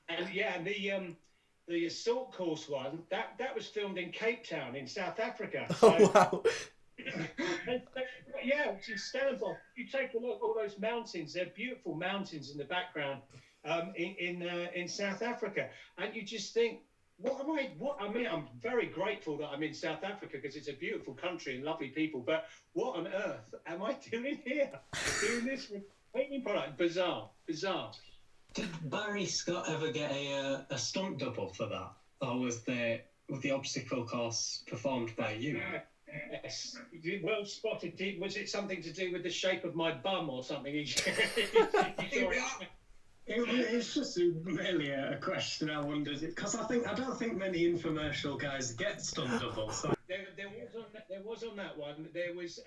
And yeah, the assault course one, that was filmed in Cape Town in South Africa. So, Oh wow. yeah, which is Stellenbosch. You take a look, all those mountains, they're beautiful mountains in the background in South Africa. And you just think, I mean, I'm very grateful that I'm in South Africa because it's a beautiful country and lovely people, but what on earth am I doing here? Doing this for a cleaning product? Bizarre. Did Barry Scott ever get a stunt double for that? Or was the obstacle course performed by you? Yes, well spotted. Was it something to do with the shape of my bum or something? It's just really a question I wondered, because I don't think many infomercial guys get stunt doubles. So. There was on that one. There was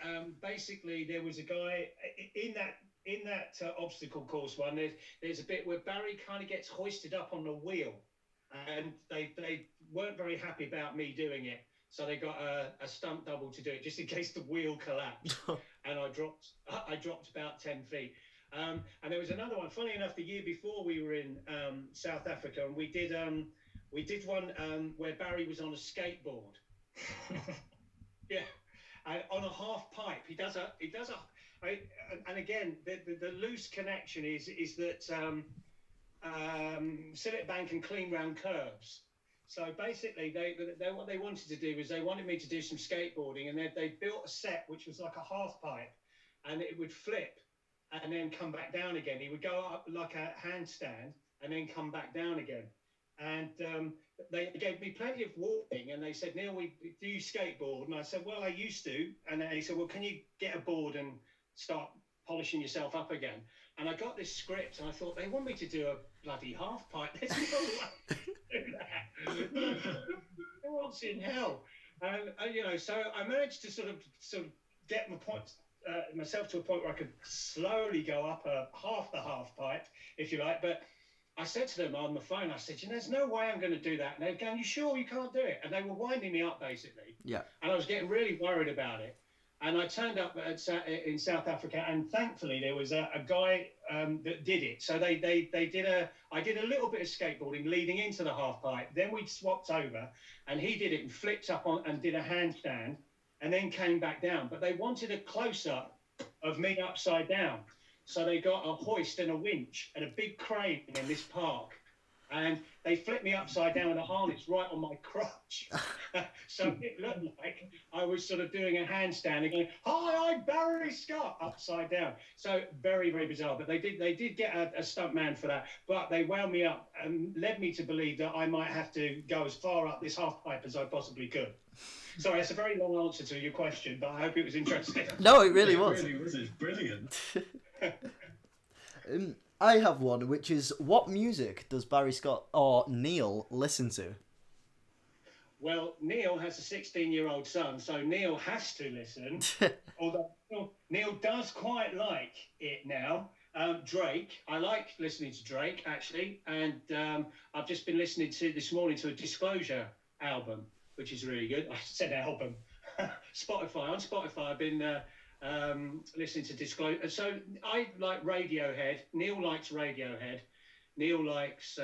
basically there was a guy in that obstacle course one. There's a bit where Barry kind of gets hoisted up on the wheel, and they weren't very happy about me doing it, so they got a stunt double to do it just in case the wheel collapsed, and I dropped about 10 feet. And there was another one. Funny enough, the year before we were in South Africa, and we did one where Barry was on a skateboard. Yeah, and on a half pipe. He does a. And again, the loose connection is that Cillit Bang can clean round curves. So basically, they what they wanted to do was they wanted me to do some skateboarding, and they built a set which was like a half pipe, and it would flip and then come back down again. He would go up like a handstand and then come back down again. And they gave me plenty of warning, and they said, Neil, do you skateboard? And I said, well, I used to. And he said, well, can you get a board and start polishing yourself up again? And I got this script, and I thought, they want me to do a bloody half pipe. There's no way to do that. What's in hell? And, so I managed to sort of get myself to a point where I could slowly go up half the half pipe, if you like. But I said to them on the phone, I said, there's no way I'm going to do that. And they're going, you sure you can't do it? And they were winding me up, basically. Yeah. And I was getting really worried about it. And I turned up in South Africa, and thankfully there was a guy that did it. So I did a little bit of skateboarding leading into the half pipe. Then we swapped over, and he did it and flipped up on and did a handstand, and then came back down. But they wanted a close-up of me upside down. So they got a hoist and a winch and a big crane in this park. And they flipped me upside down with a harness right on my crotch. So it looked like I was sort of doing a handstand and going, hi, I'm Barry Scott, upside down. So very, very bizarre. But they did get a stunt man for that. But they wound me up and led me to believe that I might have to go as far up this half pipe as I possibly could. Sorry, that's a very long answer to your question, but I hope it was interesting. No, it really was. It really was. It's brilliant. I have one, which is, what music does Barry Scott or Neil listen to? Well, Neil has a 16-year-old son, so Neil has to listen. Although Neil does quite like it now. Drake, I like listening to Drake, actually. And I've just been listening this morning to a Disclosure album, which is really good. I said album. Spotify. On Spotify, I've been listening to Disclosure. So I like Radiohead. Neil likes Radiohead. Neil likes,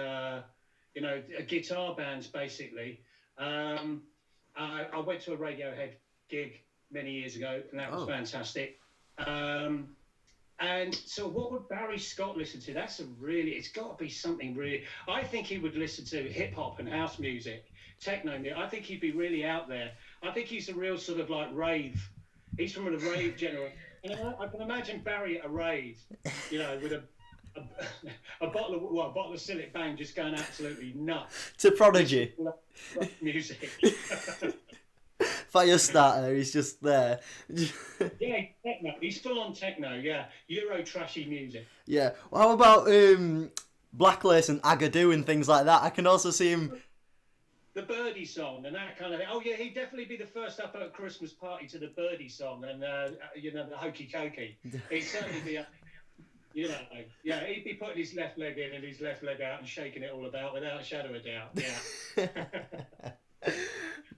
guitar bands, basically. I went to a Radiohead gig many years ago, and that was fantastic. And so what would Barry Scott listen to? It's got to be something really... I think he would listen to hip-hop and house music, techno. I think he'd be really out there. I think he's a real sort of like rave. He's from the rave generation. And I can imagine Barry at a rave, with a bottle of Cillit Bang just going absolutely nuts. To Prodigy. Music. Fire starter, he's just there. Yeah, techno. He's full on techno, yeah. Euro trashy music. Yeah. Well, how about Black Lace and Agadoo and things like that? I can also see him... The Birdie song and that kind of thing. Oh, yeah, he'd definitely be the first up at a Christmas party to the Birdie song and, the Hokey Cokey. He'd certainly be up. You know, yeah, he'd be putting his left leg in and his left leg out and shaking it all about without a shadow of doubt. Yeah.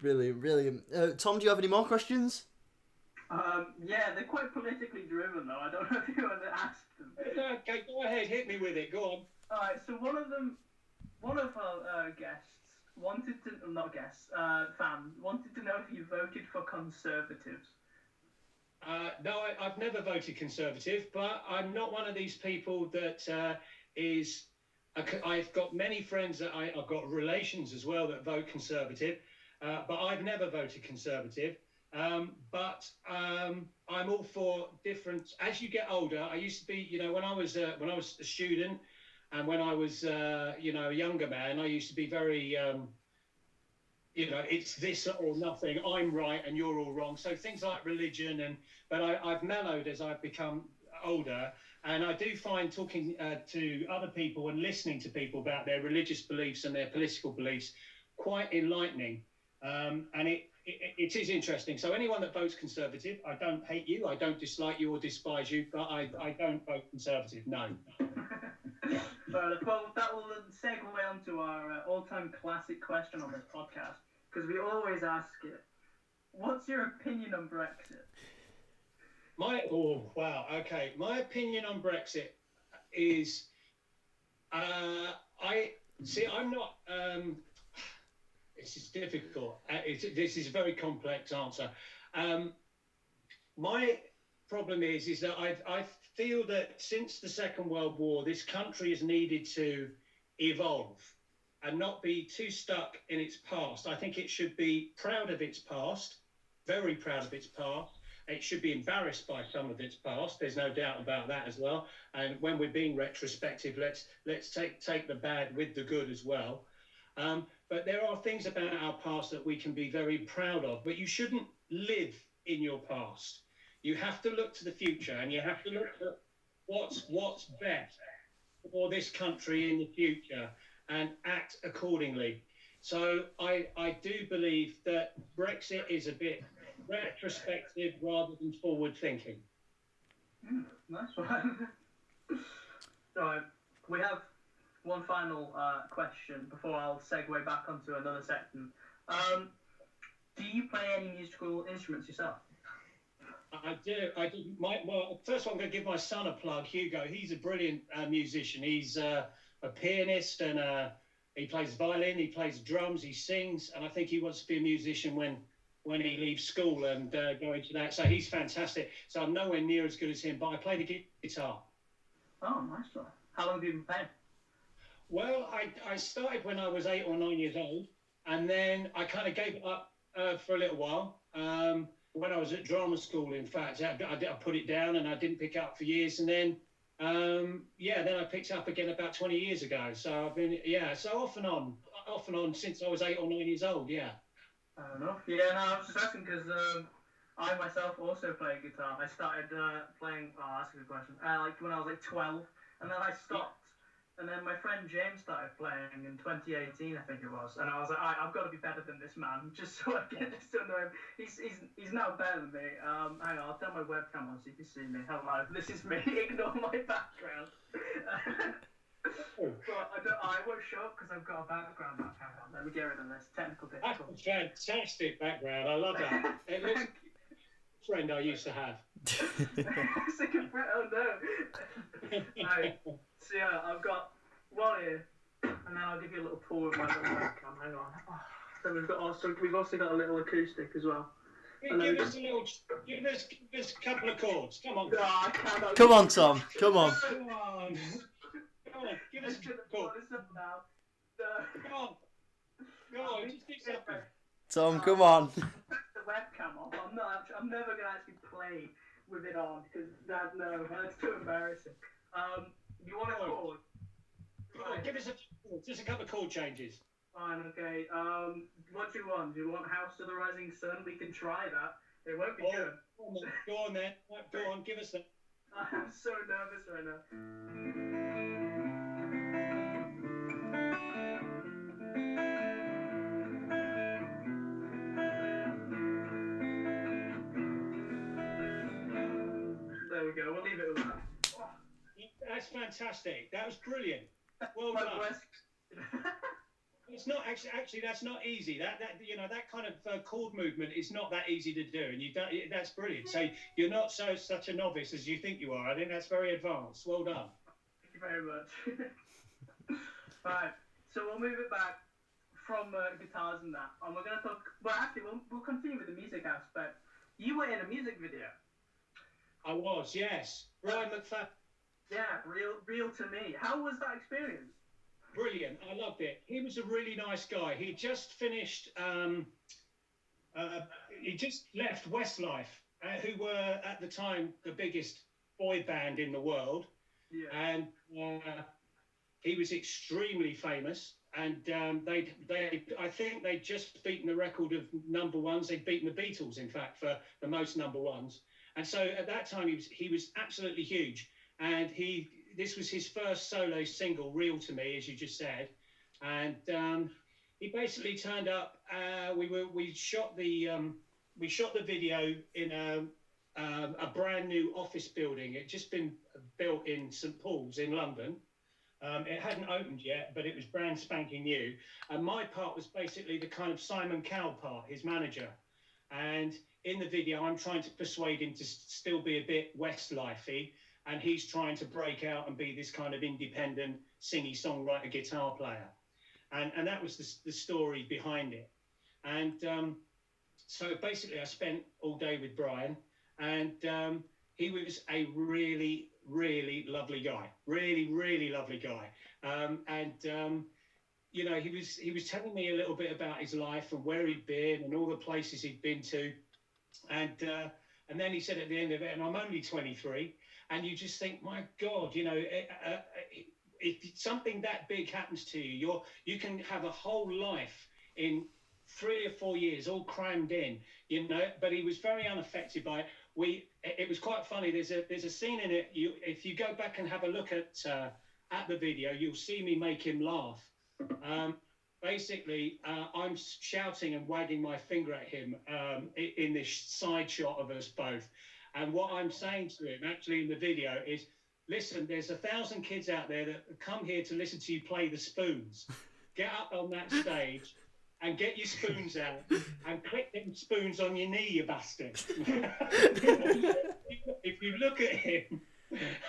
Brilliant. Tom, do you have any more questions? Yeah, they're quite politically driven though. I don't know if you want to ask them. Okay, go ahead, hit me with it. Go on. All right. So one of our fans wanted to know if you voted for Conservatives. No, I've never voted Conservative, but I'm not one of these people that is. I've got many friends that I've got relations as well that vote Conservative, but I've never voted Conservative. But I'm all for different. As you get older, I used to be, when I was a student, and when I was, a younger man, I used to be very. It's this or nothing. I'm right and you're all wrong. So things like religion but I've mellowed as I've become older, and I do find talking to other people and listening to people about their religious beliefs and their political beliefs quite enlightening. And it is interesting. So anyone that votes Conservative, I don't hate you, I don't dislike you or despise you, but I don't vote Conservative. No. Well, that will segue onto our all-time classic question on this podcast, because we always ask it. What's your opinion on Brexit? My opinion on Brexit is, I'm not. This is difficult. This is a very complex answer. My problem is that I feel that since the Second World War, this country has needed to evolve and not be too stuck in its past. I think it should be proud of its past, very proud of its past. It should be embarrassed by some of its past. There's no doubt about that as well. And when we're being retrospective, let's take the bad with the good as well. But there are things about our past that we can be very proud of. But you shouldn't live in your past. You have to look to the future, and you have to look at what's best for this country in the future and act accordingly. So I do believe that Brexit is a bit retrospective rather than forward thinking. Nice one. So we have one final question before I'll segue back onto another section. Do you play any musical instruments yourself? I do. First of all, I'm going to give my son a plug, Hugo. He's a brilliant musician. He's a pianist, and he plays violin, he plays drums, he sings, and I think he wants to be a musician when he leaves school and go into that. So he's fantastic. So I'm nowhere near as good as him, but I play the guitar. Oh, nice one. How long have you been playing? Well, I started when I was 8 or 9 years old, and then I kind of gave it up for a little while. When I was at drama school, in fact, I put it down and I didn't pick it up for years. And then, then I picked it up again about 20 years ago. So I've been, so off and on since I was 8 or 9 years old, yeah. Fair enough. Yeah, no, I was just asking because I myself also play guitar. I started playing, that's a good question, when I was 12, and then I stopped. And then my friend James started playing in 2018, I think it was. And I was like, I've got to be better than this man, just so I get this to know him. He's now better than me. Hang on, I'll turn my webcam on so you can see me. Hello, this is me. Ignore my background. But I won't show up because I've got a background. Hang on, let me get rid of this. Technical difficulty. That's a fantastic background. I love that. It looks like a friend I used to have. Sick of friend? Oh no. Right. So yeah, I've got one here, and then I'll give you a little tour of my little webcam. Hang on. Then we've also got a little acoustic as well. Give us a couple of chords. Come on. No, I cannot. Come on, Tom. Come on. Come on. Give us a chord. Come on. Just do something. Tom, come on. The webcam off. I'm never gonna actually play with it on because that's too embarrassing. You want a chord? Right. Give us just a couple of chord changes. Fine, okay. What do you want? Do you want House of the Rising Sun? We can try that. It won't be good. Go on then. Go on, give us that. I'm so nervous right now. There we go. We'll leave it with that. that's fantastic. That was brilliant. Well My done. quest- It's not actually that's not easy. That that kind of chord movement is not that easy to do, and you don't. That's brilliant. So you're not such a novice as you think you are. I think that's very advanced. Well done. Thank you very much. Right, so we'll move it back from guitars and that, and we're going to talk. Well, actually, we'll continue with the music aspect. You were in a music video. I was, yes. Brian McFadden. Yeah, real to me. How was that experience? Brilliant. I loved it. He was a really nice guy. He just finished. He just left Westlife, who were at the time the biggest boy band in the world, and he was extremely famous. And I think they'd just beaten the record of number ones. They'd beaten the Beatles, in fact, for the most number ones. And so at that time, he was absolutely huge. And this was his first solo single, "Real to Me," as you just said. And he basically turned up. We shot the video in a brand new office building. It had just been built in St Paul's in London. It hadn't opened yet, but it was brand spanking new. And my part was basically the kind of Simon Cowell part, his manager. And in the video, I'm trying to persuade him to still be a bit Westlife-y, and he's trying to break out and be this kind of independent singy songwriter guitar player. And that was the story behind it. And so basically I spent all day with Brian, and he was a really, really lovely guy. Really, really lovely guy. You know, he was telling me a little bit about his life and where he'd been and all the places he'd been to. And then he said at the end of it, and I'm only 23, and you just think, my God, you know, if something that big happens to you, you can have a whole life in 3 or 4 years, all crammed in, you know. But he was very unaffected by it. It was quite funny. There's a scene in it. If you go back and have a look at the video, you'll see me make him laugh. Basically, I'm shouting and wagging my finger at him in this side shot of us both. And what I'm saying to him, actually, in the video is, listen, there's 1,000 kids out there that come here to listen to you play the spoons. Get up on that stage and get your spoons out and click them spoons on your knee, you bastard. If you look at him,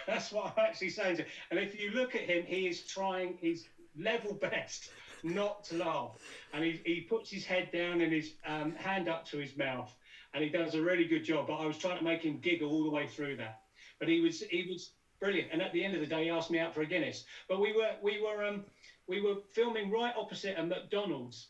that's what I'm actually saying to him. And if you look at him, he is trying his level best not to laugh. And he puts his head down and his hand up to his mouth. And he does a really good job. But I was trying to make him giggle all the way through that. But he was brilliant. And at the end of the day, he asked me out for a Guinness. But we were filming right opposite a McDonald's.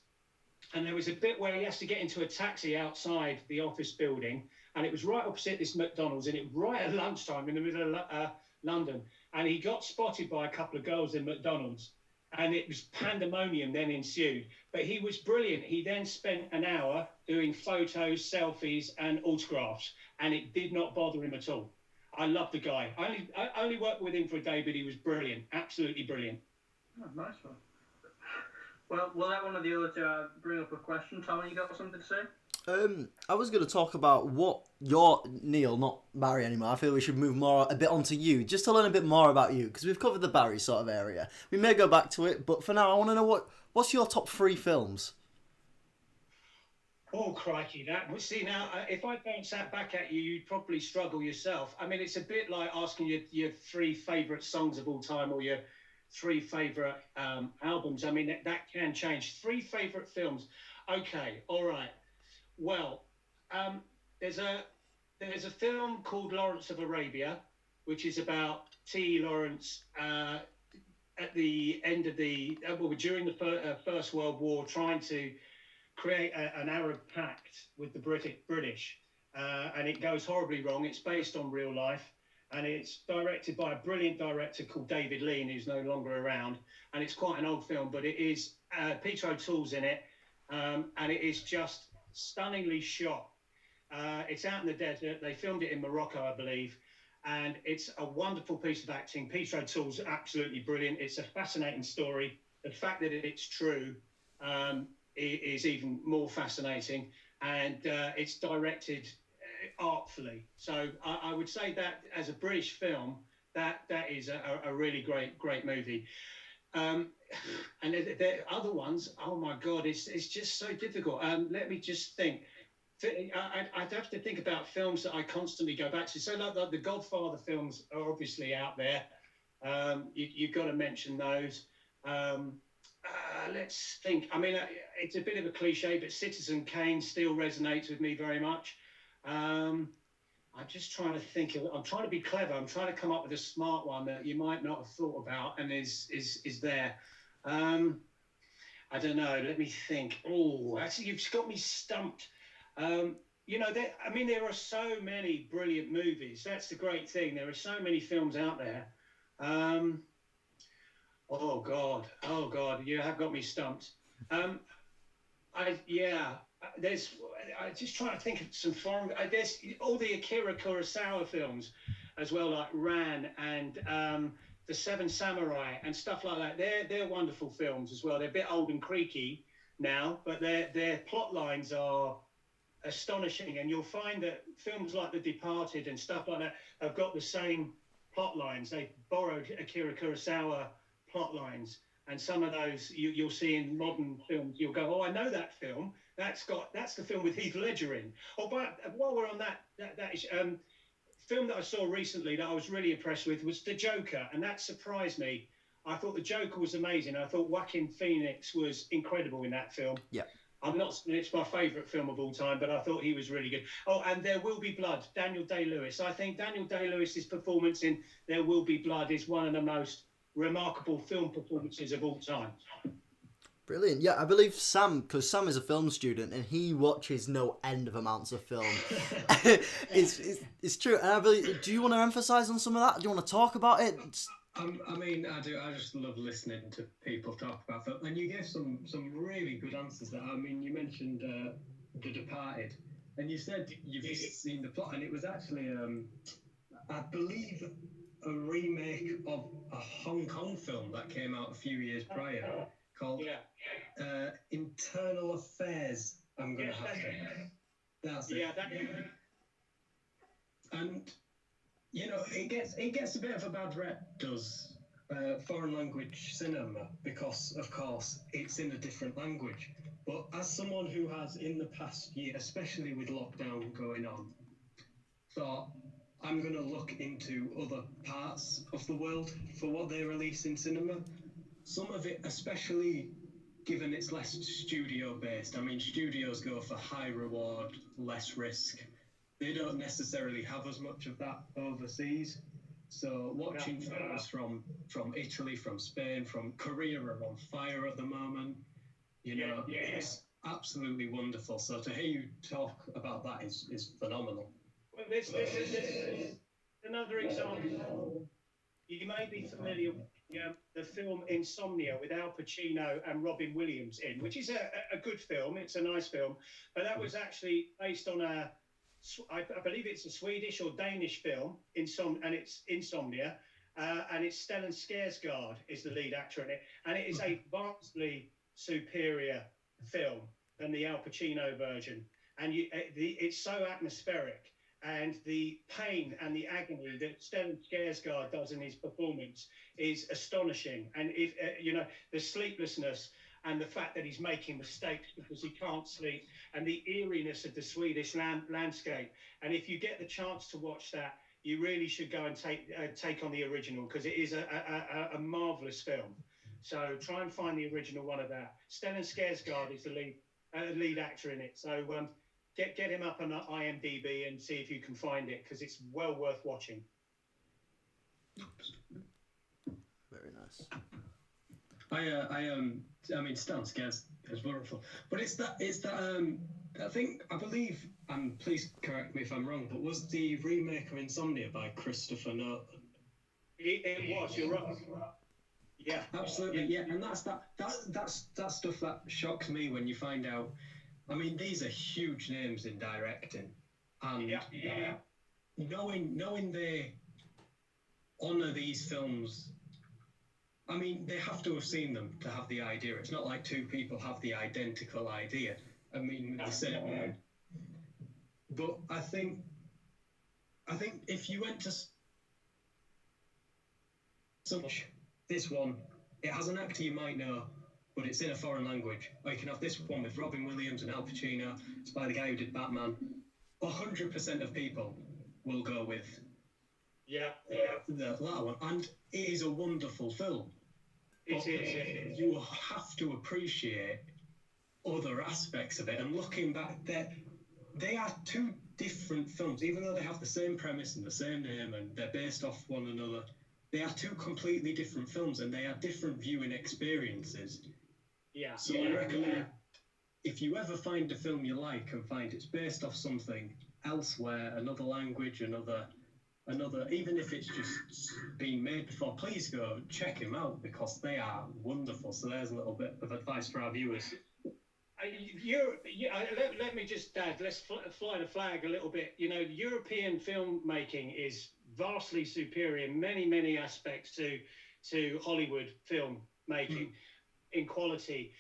And there was a bit where he has to get into a taxi outside the office building. And it was right opposite this McDonald's. And it was right at lunchtime in the middle of London. And he got spotted by a couple of girls in McDonald's. And it was pandemonium then ensued. But he was brilliant. He then spent an hour doing photos, selfies, and autographs. And it did not bother him at all. I love the guy. I only worked with him for a day, but he was brilliant. Absolutely brilliant. Oh, nice one. Well, we'll let one of the other two bring up a question. Tom, you got something to say? I was going to talk about what Neil, not Barry anymore. I feel we should move a bit onto you, just to learn a bit more about you, because we've covered the Barry sort of area. We may go back to it, but for now, I want to know what's your top 3 films? Oh, crikey, see, now, if I bounce that back at you, you'd probably struggle yourself. I mean, it's a bit like asking your 3 favourite songs of all time or your 3 favourite albums. I mean, that can change. 3 favourite films. Okay, all right. Well, there's a film called Lawrence of Arabia, which is about T. Lawrence at the end of during the First World War, trying to create an Arab pact with the British, and it goes horribly wrong. It's based on real life, and it's directed by a brilliant director called David Lean, who's no longer around. And it's quite an old film, but it is Peter O'Toole's in it, and it is just stunningly shot. It's out in the desert. They filmed it in Morocco, I believe, and it's a wonderful piece of acting. Peter O'Toole's absolutely brilliant. It's a fascinating story. The fact that it's true is even more fascinating, and it's directed artfully. So I would say that as a British film, that is a really great movie. And the other ones, oh my God, it's just so difficult. Let me just think. I'd have to think about films that I constantly go back to. So like the Godfather films are obviously out there. You've got to mention those. Let's think. I mean, it's a bit of a cliche, but Citizen Kane still resonates with me very much. I'm just trying to think. I'm trying to be clever. I'm trying to come up with a smart one that you might not have thought about and is there. I don't know. Let me think. Oh, actually, you've got me stumped. There are so many brilliant movies. That's the great thing. There are so many films out there. Oh God, you have got me stumped. I'm just trying to think of some foreign. There's all the Akira Kurosawa films, as well, like Ran and the Seven Samurai and stuff like that. They're wonderful films as well. They're a bit old and creaky now, but their plot lines are astonishing. And you'll find that films like The Departed and stuff like that have got the same plot lines. They borrowed Akira Kurosawa plot lines, and some of those you'll see in modern films. You'll go, oh, I know that film. That's the film with Heath Ledger in. Oh, but while we're on that is, film that I saw recently that I was really impressed with was The Joker, and that surprised me. I thought The Joker was amazing. I thought Joaquin Phoenix was incredible in that film. Yeah. It's my favourite film of all time, but I thought he was really good. Oh, and There Will Be Blood, Daniel Day-Lewis. I think Daniel Day-Lewis's performance in There Will Be Blood is one of the most remarkable film performances of all time. Brilliant. Yeah, I believe Sam, because Sam is a film student and he watches no end of amounts of film. It's true. And I believe, do you want to emphasise on some of that? Do you want to talk about it? I do. I just love listening to people talk about film. And you gave some really good answers there. I mean, you mentioned The Departed, and you said you've seen the plot, and it was actually, I believe, a remake of a Hong Kong film that came out a few years prior called Internal Affairs. I'm going to have to. That's it. Yeah, and it gets a bit of a bad rep, does foreign language cinema, because of course it's in a different language. But as someone who has in the past year, especially with lockdown going on, thought I'm going to look into other parts of the world for what they release in cinema. Some of it, especially given it's less studio-based. I mean, studios go for high reward, less risk. They don't necessarily have as much of that overseas. So watching films from Italy, from Spain, from Korea are on fire at the moment. It's absolutely wonderful. So to hear you talk about that is phenomenal. Well, this another example. You may be familiar with the film Insomnia with Al Pacino and Robin Williams in, which is a good film. It's a nice film, but that was actually based on I believe it's a Swedish or Danish film, and it's Insomnia, and it's Stellan Skarsgård is the lead actor in it, and it is a vastly superior film than the Al Pacino version, and it's so atmospheric, and the pain and the agony that Stellan Skarsgård does in his performance is astonishing, and the sleeplessness and the fact that he's making mistakes because he can't sleep, and the eeriness of the Swedish landscape. And if you get the chance to watch that, you really should go and take on the original, because it is a marvellous film. So try and find the original one of that. Stellan Skarsgård is the lead actor in it. So get him up on IMDb and see if you can find it, because it's well worth watching. Very nice. I mean, Stellan Skarsgård is wonderful, but it's that I believe, and please correct me if I'm wrong, but was the remake of Insomnia by Christopher Nolan? It was. You're right. Yeah, absolutely. Yeah, and that's stuff that shocks me when you find out. I mean, these are huge names in directing, and knowing they honour these films. I mean, they have to have seen them to have the idea. It's not like two people have the identical idea. I mean, the same. But I think if you went to So this one, it has an actor you might know, but it's in a foreign language. Or you can have this one with Robin Williams and Al Pacino. It's by the guy who did Batman. 100% of people will go with that one, and it is a wonderful film. It is. You have to appreciate other aspects of it, and looking back, they are two different films, even though they have the same premise and the same name, and they're based off one another. They are two completely different films, and they are different viewing experiences. Yeah. So I recommend, if you ever find a film you like and find it's based off something elsewhere, another language, another, even if it's just been made before, please go check them out, because they are wonderful. So there's a little bit of advice for our viewers. Let me just add, let's fly the flag a little bit. You know, European filmmaking is vastly superior in many aspects to Hollywood film making in quality.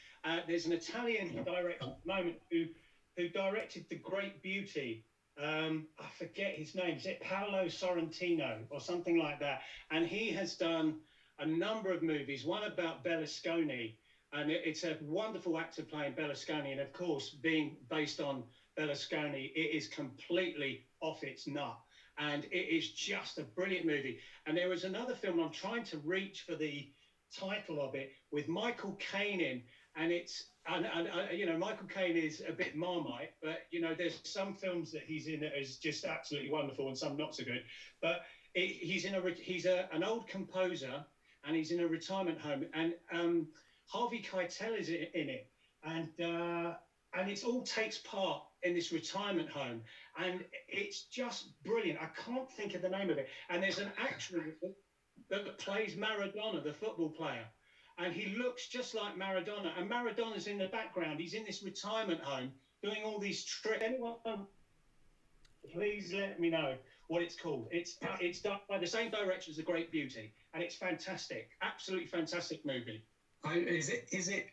There's an Italian director at the moment who directed The Great Beauty. I forget his name. Is it Paolo Sorrentino or something like that? And he has done a number of movies. One about Berlusconi. And it's a wonderful actor playing Berlusconi. And of course, being based on Berlusconi, it is completely off its nut. And it is just a brilliant movie. And there was another film, I'm trying to reach for the title of it, with Michael Caine in. And you know, Michael Caine is a bit Marmite, but, you know, there's some films that he's in that is just absolutely wonderful and some not so good. But he's an old composer, and he's in a retirement home. And Harvey Keitel is in it, and it all takes part in this retirement home, and it's just brilliant. I can't think of the name of it. And there's an actor that plays Maradona, the football player, and he looks just like Maradona. And Maradona's in the background. He's in this retirement home doing all these tricks. Anyone, please let me know what it's called. It's done by the same director as The Great Beauty, and it's fantastic. Absolutely fantastic movie. Is it?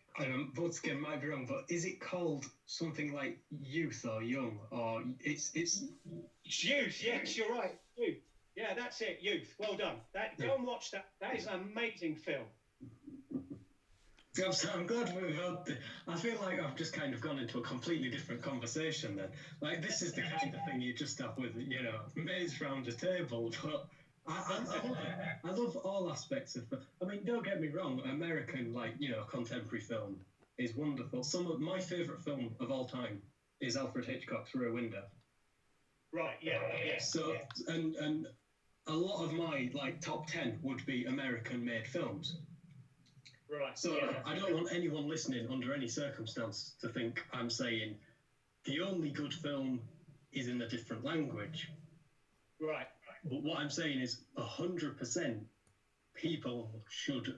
Once again, might be wrong, but is it called something like Youth or Young, or it's Youth? Yes, you're right. Youth. Yeah, that's it. Youth. Well done. Go and watch that. That is an amazing film. I'm glad we've had. I feel like I've just kind of gone into a completely different conversation then. Like, this is the kind of thing you just have with, you know, mates round a table, but. I love all aspects of. I mean, don't get me wrong. American, like, you know, contemporary film is wonderful. Some of my favourite film of all time is Alfred Hitchcock's Rear Window. Right. Yeah. So and a lot of my top 10 would be American-made films. Right. So I don't want anyone listening under any circumstance to think I'm saying the only good film is in a different language. Right. But what I'm saying is 100% people should,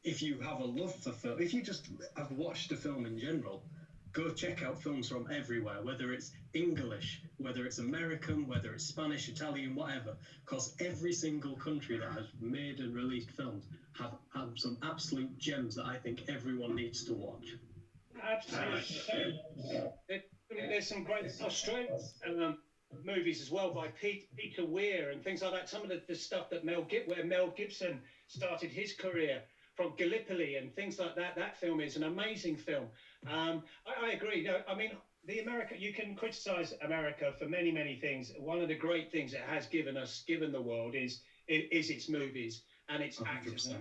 if you have a love for film, if you just have watched a film in general, go check out films from everywhere, whether it's English, whether it's American, whether it's Spanish, Italian, whatever, because every single country that has made and released films have some absolute gems that I think everyone needs to watch. Absolutely. There's some great Australian movies as well by Peter Weir and things like that. Some of the stuff that where Mel Gibson started his career, from Gallipoli and things like that. That film is an amazing film. I agree. No, I mean, you can criticize America for many things. One of the great things it has given the world is its movies and its 100%. Actors.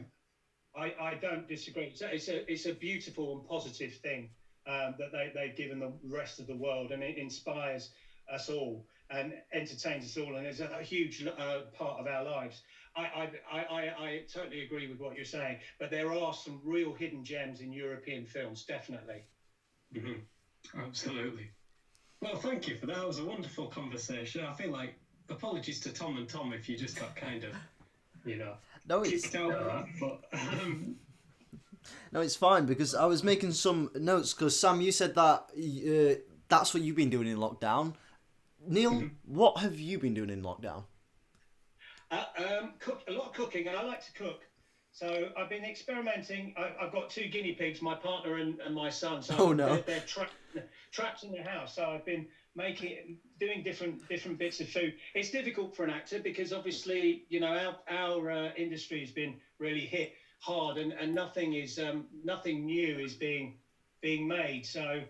I don't disagree. It's a beautiful and positive thing that they've given the rest of the world, and it inspires us all and entertains us all, and is a huge part of our lives. I totally agree with what you're saying, but there are some real hidden gems in European films, definitely. Mm-hmm. Absolutely. Well, thank you for that. It was a wonderful conversation. I feel like, apologies to Tom and Tom if you just got kind of, you know, kicked out of that, but... No, it's fine, because I was making some notes, because Sam, you said that that's what you've been doing in lockdown. Neil, what have you been doing in lockdown? A lot of cooking, and I like to cook. So I've been experimenting. I've got two guinea pigs, my partner and my son. So Oh, no. they're trapped in the house. So I've been doing different bits of food. It's difficult for an actor because obviously, you know, our industry has been really hit hard, and nothing new is being made. So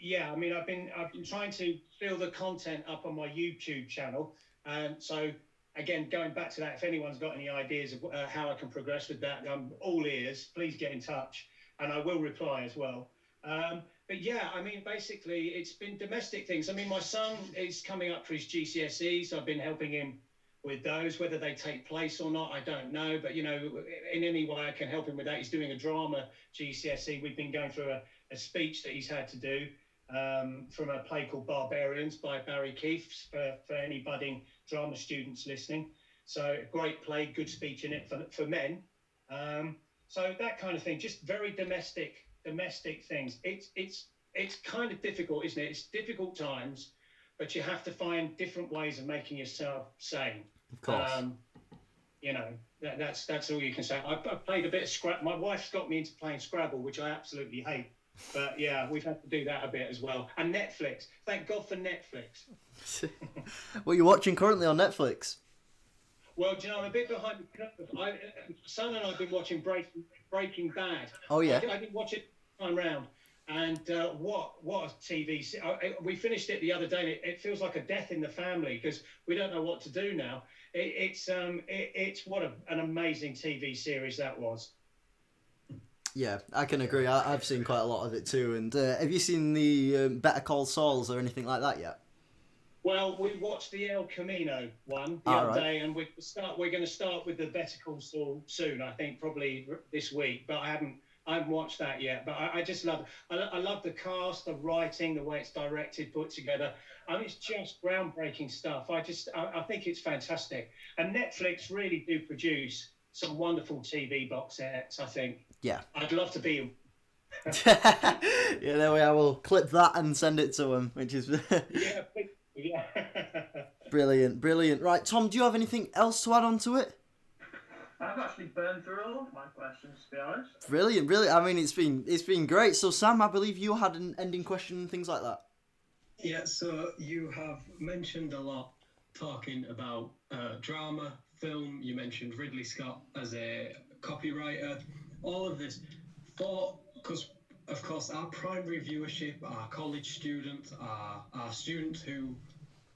yeah, I mean, I've been trying to fill the content up on my YouTube channel, and so. Again, going back to that, if anyone's got any ideas of how I can progress with that, I'm all ears. Please get in touch, and I will reply as well. But yeah, I mean, basically, it's been domestic things. I mean, my son is coming up for his GCSEs. So I've been helping him with those. Whether they take place or not, I don't know. But, you know, in any way I can help him with that. He's doing a drama GCSE. We've been going through a speech that he's had to do from a play called Barbarians by Barry Keefe for any budding drama students listening. So a great play, good speech in it for men. So that kind of thing, just very domestic things. It's kind of difficult, isn't it? It's difficult times, but you have to find different ways of making yourself sane. Of course. You know, that's all you can say. I've played a bit of Scrabble. My wife's got me into playing Scrabble, which I absolutely hate. But yeah, we've had to do that a bit as well. And Netflix. Thank God for Netflix. What are you watching currently on Netflix? Well, do you know, I'm a bit behind the curve. Son and I have been watching Breaking Bad. Oh, yeah. I didn't watch it time round. And what a TV. We finished it the other day, and it feels like a death in the family because we don't know what to do now. It's what an amazing TV series that was. Yeah, I can agree. I've seen quite a lot of it too. And have you seen the Better Call Sauls or anything like that yet? Well, we watched the El Camino one the other day, and we're going to start with the Better Call Saul soon. I think probably this week, but I haven't watched that yet. But I just love it. I love the cast, the writing, the way it's directed, put together. I mean, it's just groundbreaking stuff. I think it's fantastic. And Netflix really do produce some wonderful TV box sets, I think. Yeah. I'd love to be. Yeah, there we are. We'll clip that and send it to him, which is Yeah. brilliant. Right, Tom, do you have anything else to add on to it? I've actually burned through all of my questions, to be honest. Brilliant. I mean, it's been great. So, Sam, I believe you had an ending question and things like that. Yeah, so you have mentioned a lot talking about drama, film. You mentioned Ridley Scott as a copywriter. All of this, because of course our primary viewership, our college students, our students who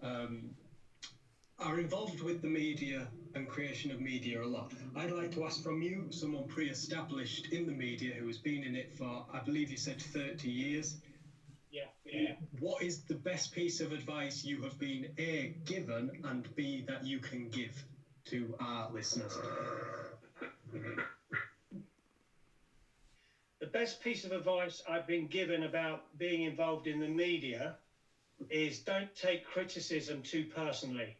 are involved with the media and creation of media a lot. I'd like to ask from you, someone pre-established in the media who has been in it for, I believe you said 30 years. Yeah. What is the best piece of advice you have been A, given, and B, that you can give to our listeners? The best piece of advice I've been given about being involved in the media is don't take criticism too personally.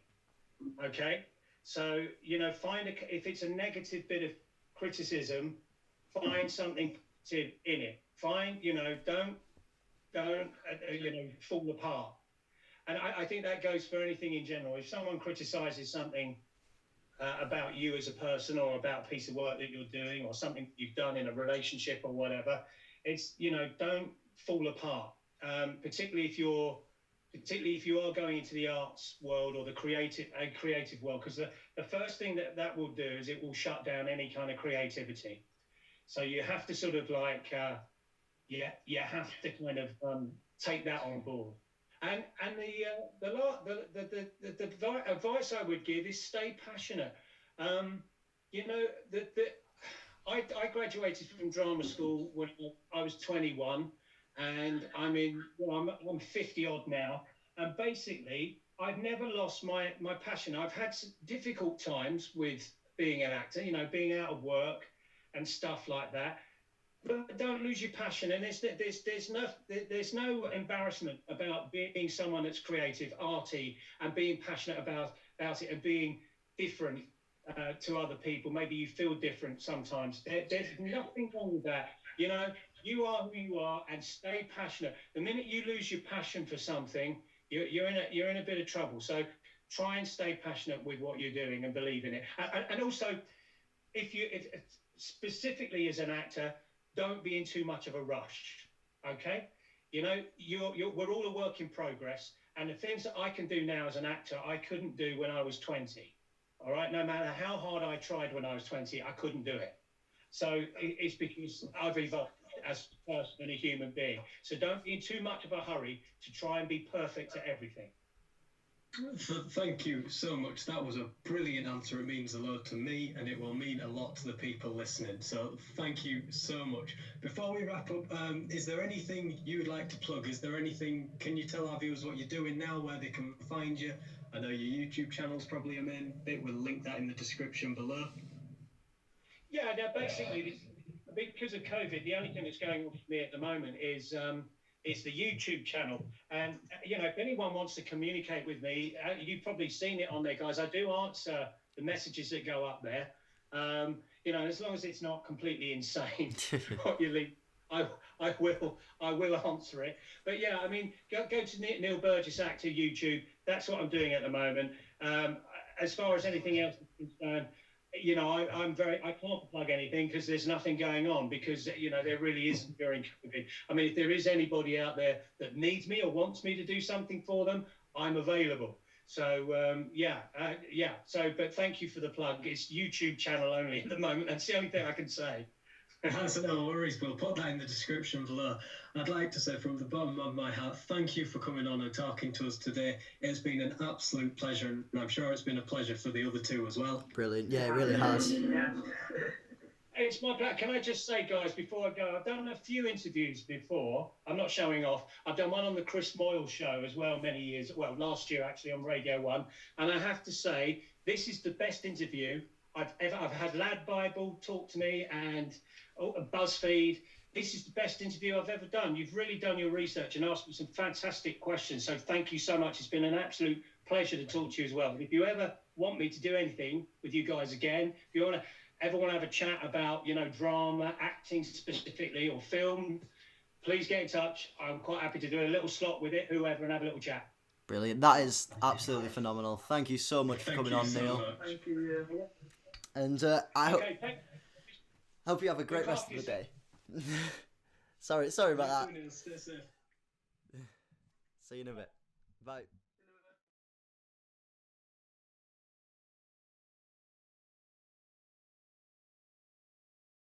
Okay? So, you know, if it's a negative bit of criticism, find something positive in it. Don't fall apart. And I think that goes for anything in general. If someone criticizes something about you as a person, or about a piece of work that you're doing, or something you've done in a relationship or whatever, it's, don't fall apart. Particularly if you are going into the arts world or the creative world, because the first thing that will do is it will shut down any kind of creativity. So you have to sort of like, you have to kind of take that on board. And the advice I would give is stay passionate. I graduated from drama school when I was 21, and I'm 50 odd now. And basically, I've never lost my passion. I've had some difficult times with being an actor, being out of work and stuff like that. But don't lose your passion, and there's no embarrassment about being someone that's creative, arty, and being passionate about it and being different to other people. Maybe you feel different sometimes. There's nothing wrong with that. You are who you are, and stay passionate. The minute you lose your passion for something, you're in a bit of trouble. So try and stay passionate with what you're doing and believe in it. And also, if specifically as an actor, don't be in too much of a rush. Okay, you know, we're all a work in progress, and the things that I can do now as an actor, I couldn't do when I was 20. All right, no matter how hard I tried when I was 20, I couldn't do it. So it's because I've evolved as a person and a human being. So don't be in too much of a hurry to try and be perfect at everything. Thank you so much. That was a brilliant answer. It means a lot to me, and it will mean a lot to the people listening. So thank you so much. Before we wrap up, is there anything you would like to plug? Is there anything, can you tell our viewers what you're doing now, where they can find you? I know your YouTube channel's probably a main bit. We'll link that in the description below. Yeah, now basically, because of COVID, the only thing that's going on for me at the moment is the YouTube channel. And, you know, if anyone wants to communicate with me, you've probably seen it on there, guys. I do answer the messages that go up there. You know, as long as it's not completely insane, I will answer it. But yeah, I mean, go to Neil Burgess Actor YouTube. That's what I'm doing at the moment. As far as anything else is concerned, you know, I can't plug anything because there's nothing going on, because, you know, there really isn't during COVID. I mean, if there is anybody out there that needs me or wants me to do something for them, I'm available. So, yeah. So, but thank you for the plug. It's YouTube channel only at the moment. That's the only thing I can say. That's no worries. We'll put that in the description below. I'd like to say from the bottom of my heart, thank you for coming on and talking to us today. It's been an absolute pleasure, and I'm sure it's been a pleasure for the other two as well. Brilliant. Yeah, it really has. Yeah. It's my pleasure. Can I just say, guys, before I go, I've done a few interviews before. I'm not showing off. I've done one on the Chris Moyle show as well many years, well, last year actually on Radio 1. And I have to say, this is the best interview I've had. Lad Bible talk to me, and BuzzFeed. This is the best interview I've ever done. You've really done your research and asked me some fantastic questions. So thank you so much. It's been an absolute pleasure to talk to you as well. If you ever want me to do anything with you guys again, if you ever want to have a chat about, you know, drama, acting specifically, or film, please get in touch. I'm quite happy to do a little slot with it, whoever, and have a little chat. Brilliant. That is absolutely phenomenal. Thank you so much for coming on, Neil. Thank you. And I hope you have a great rest of the day. sorry about that. Stay safe. See you in a bit. Bye.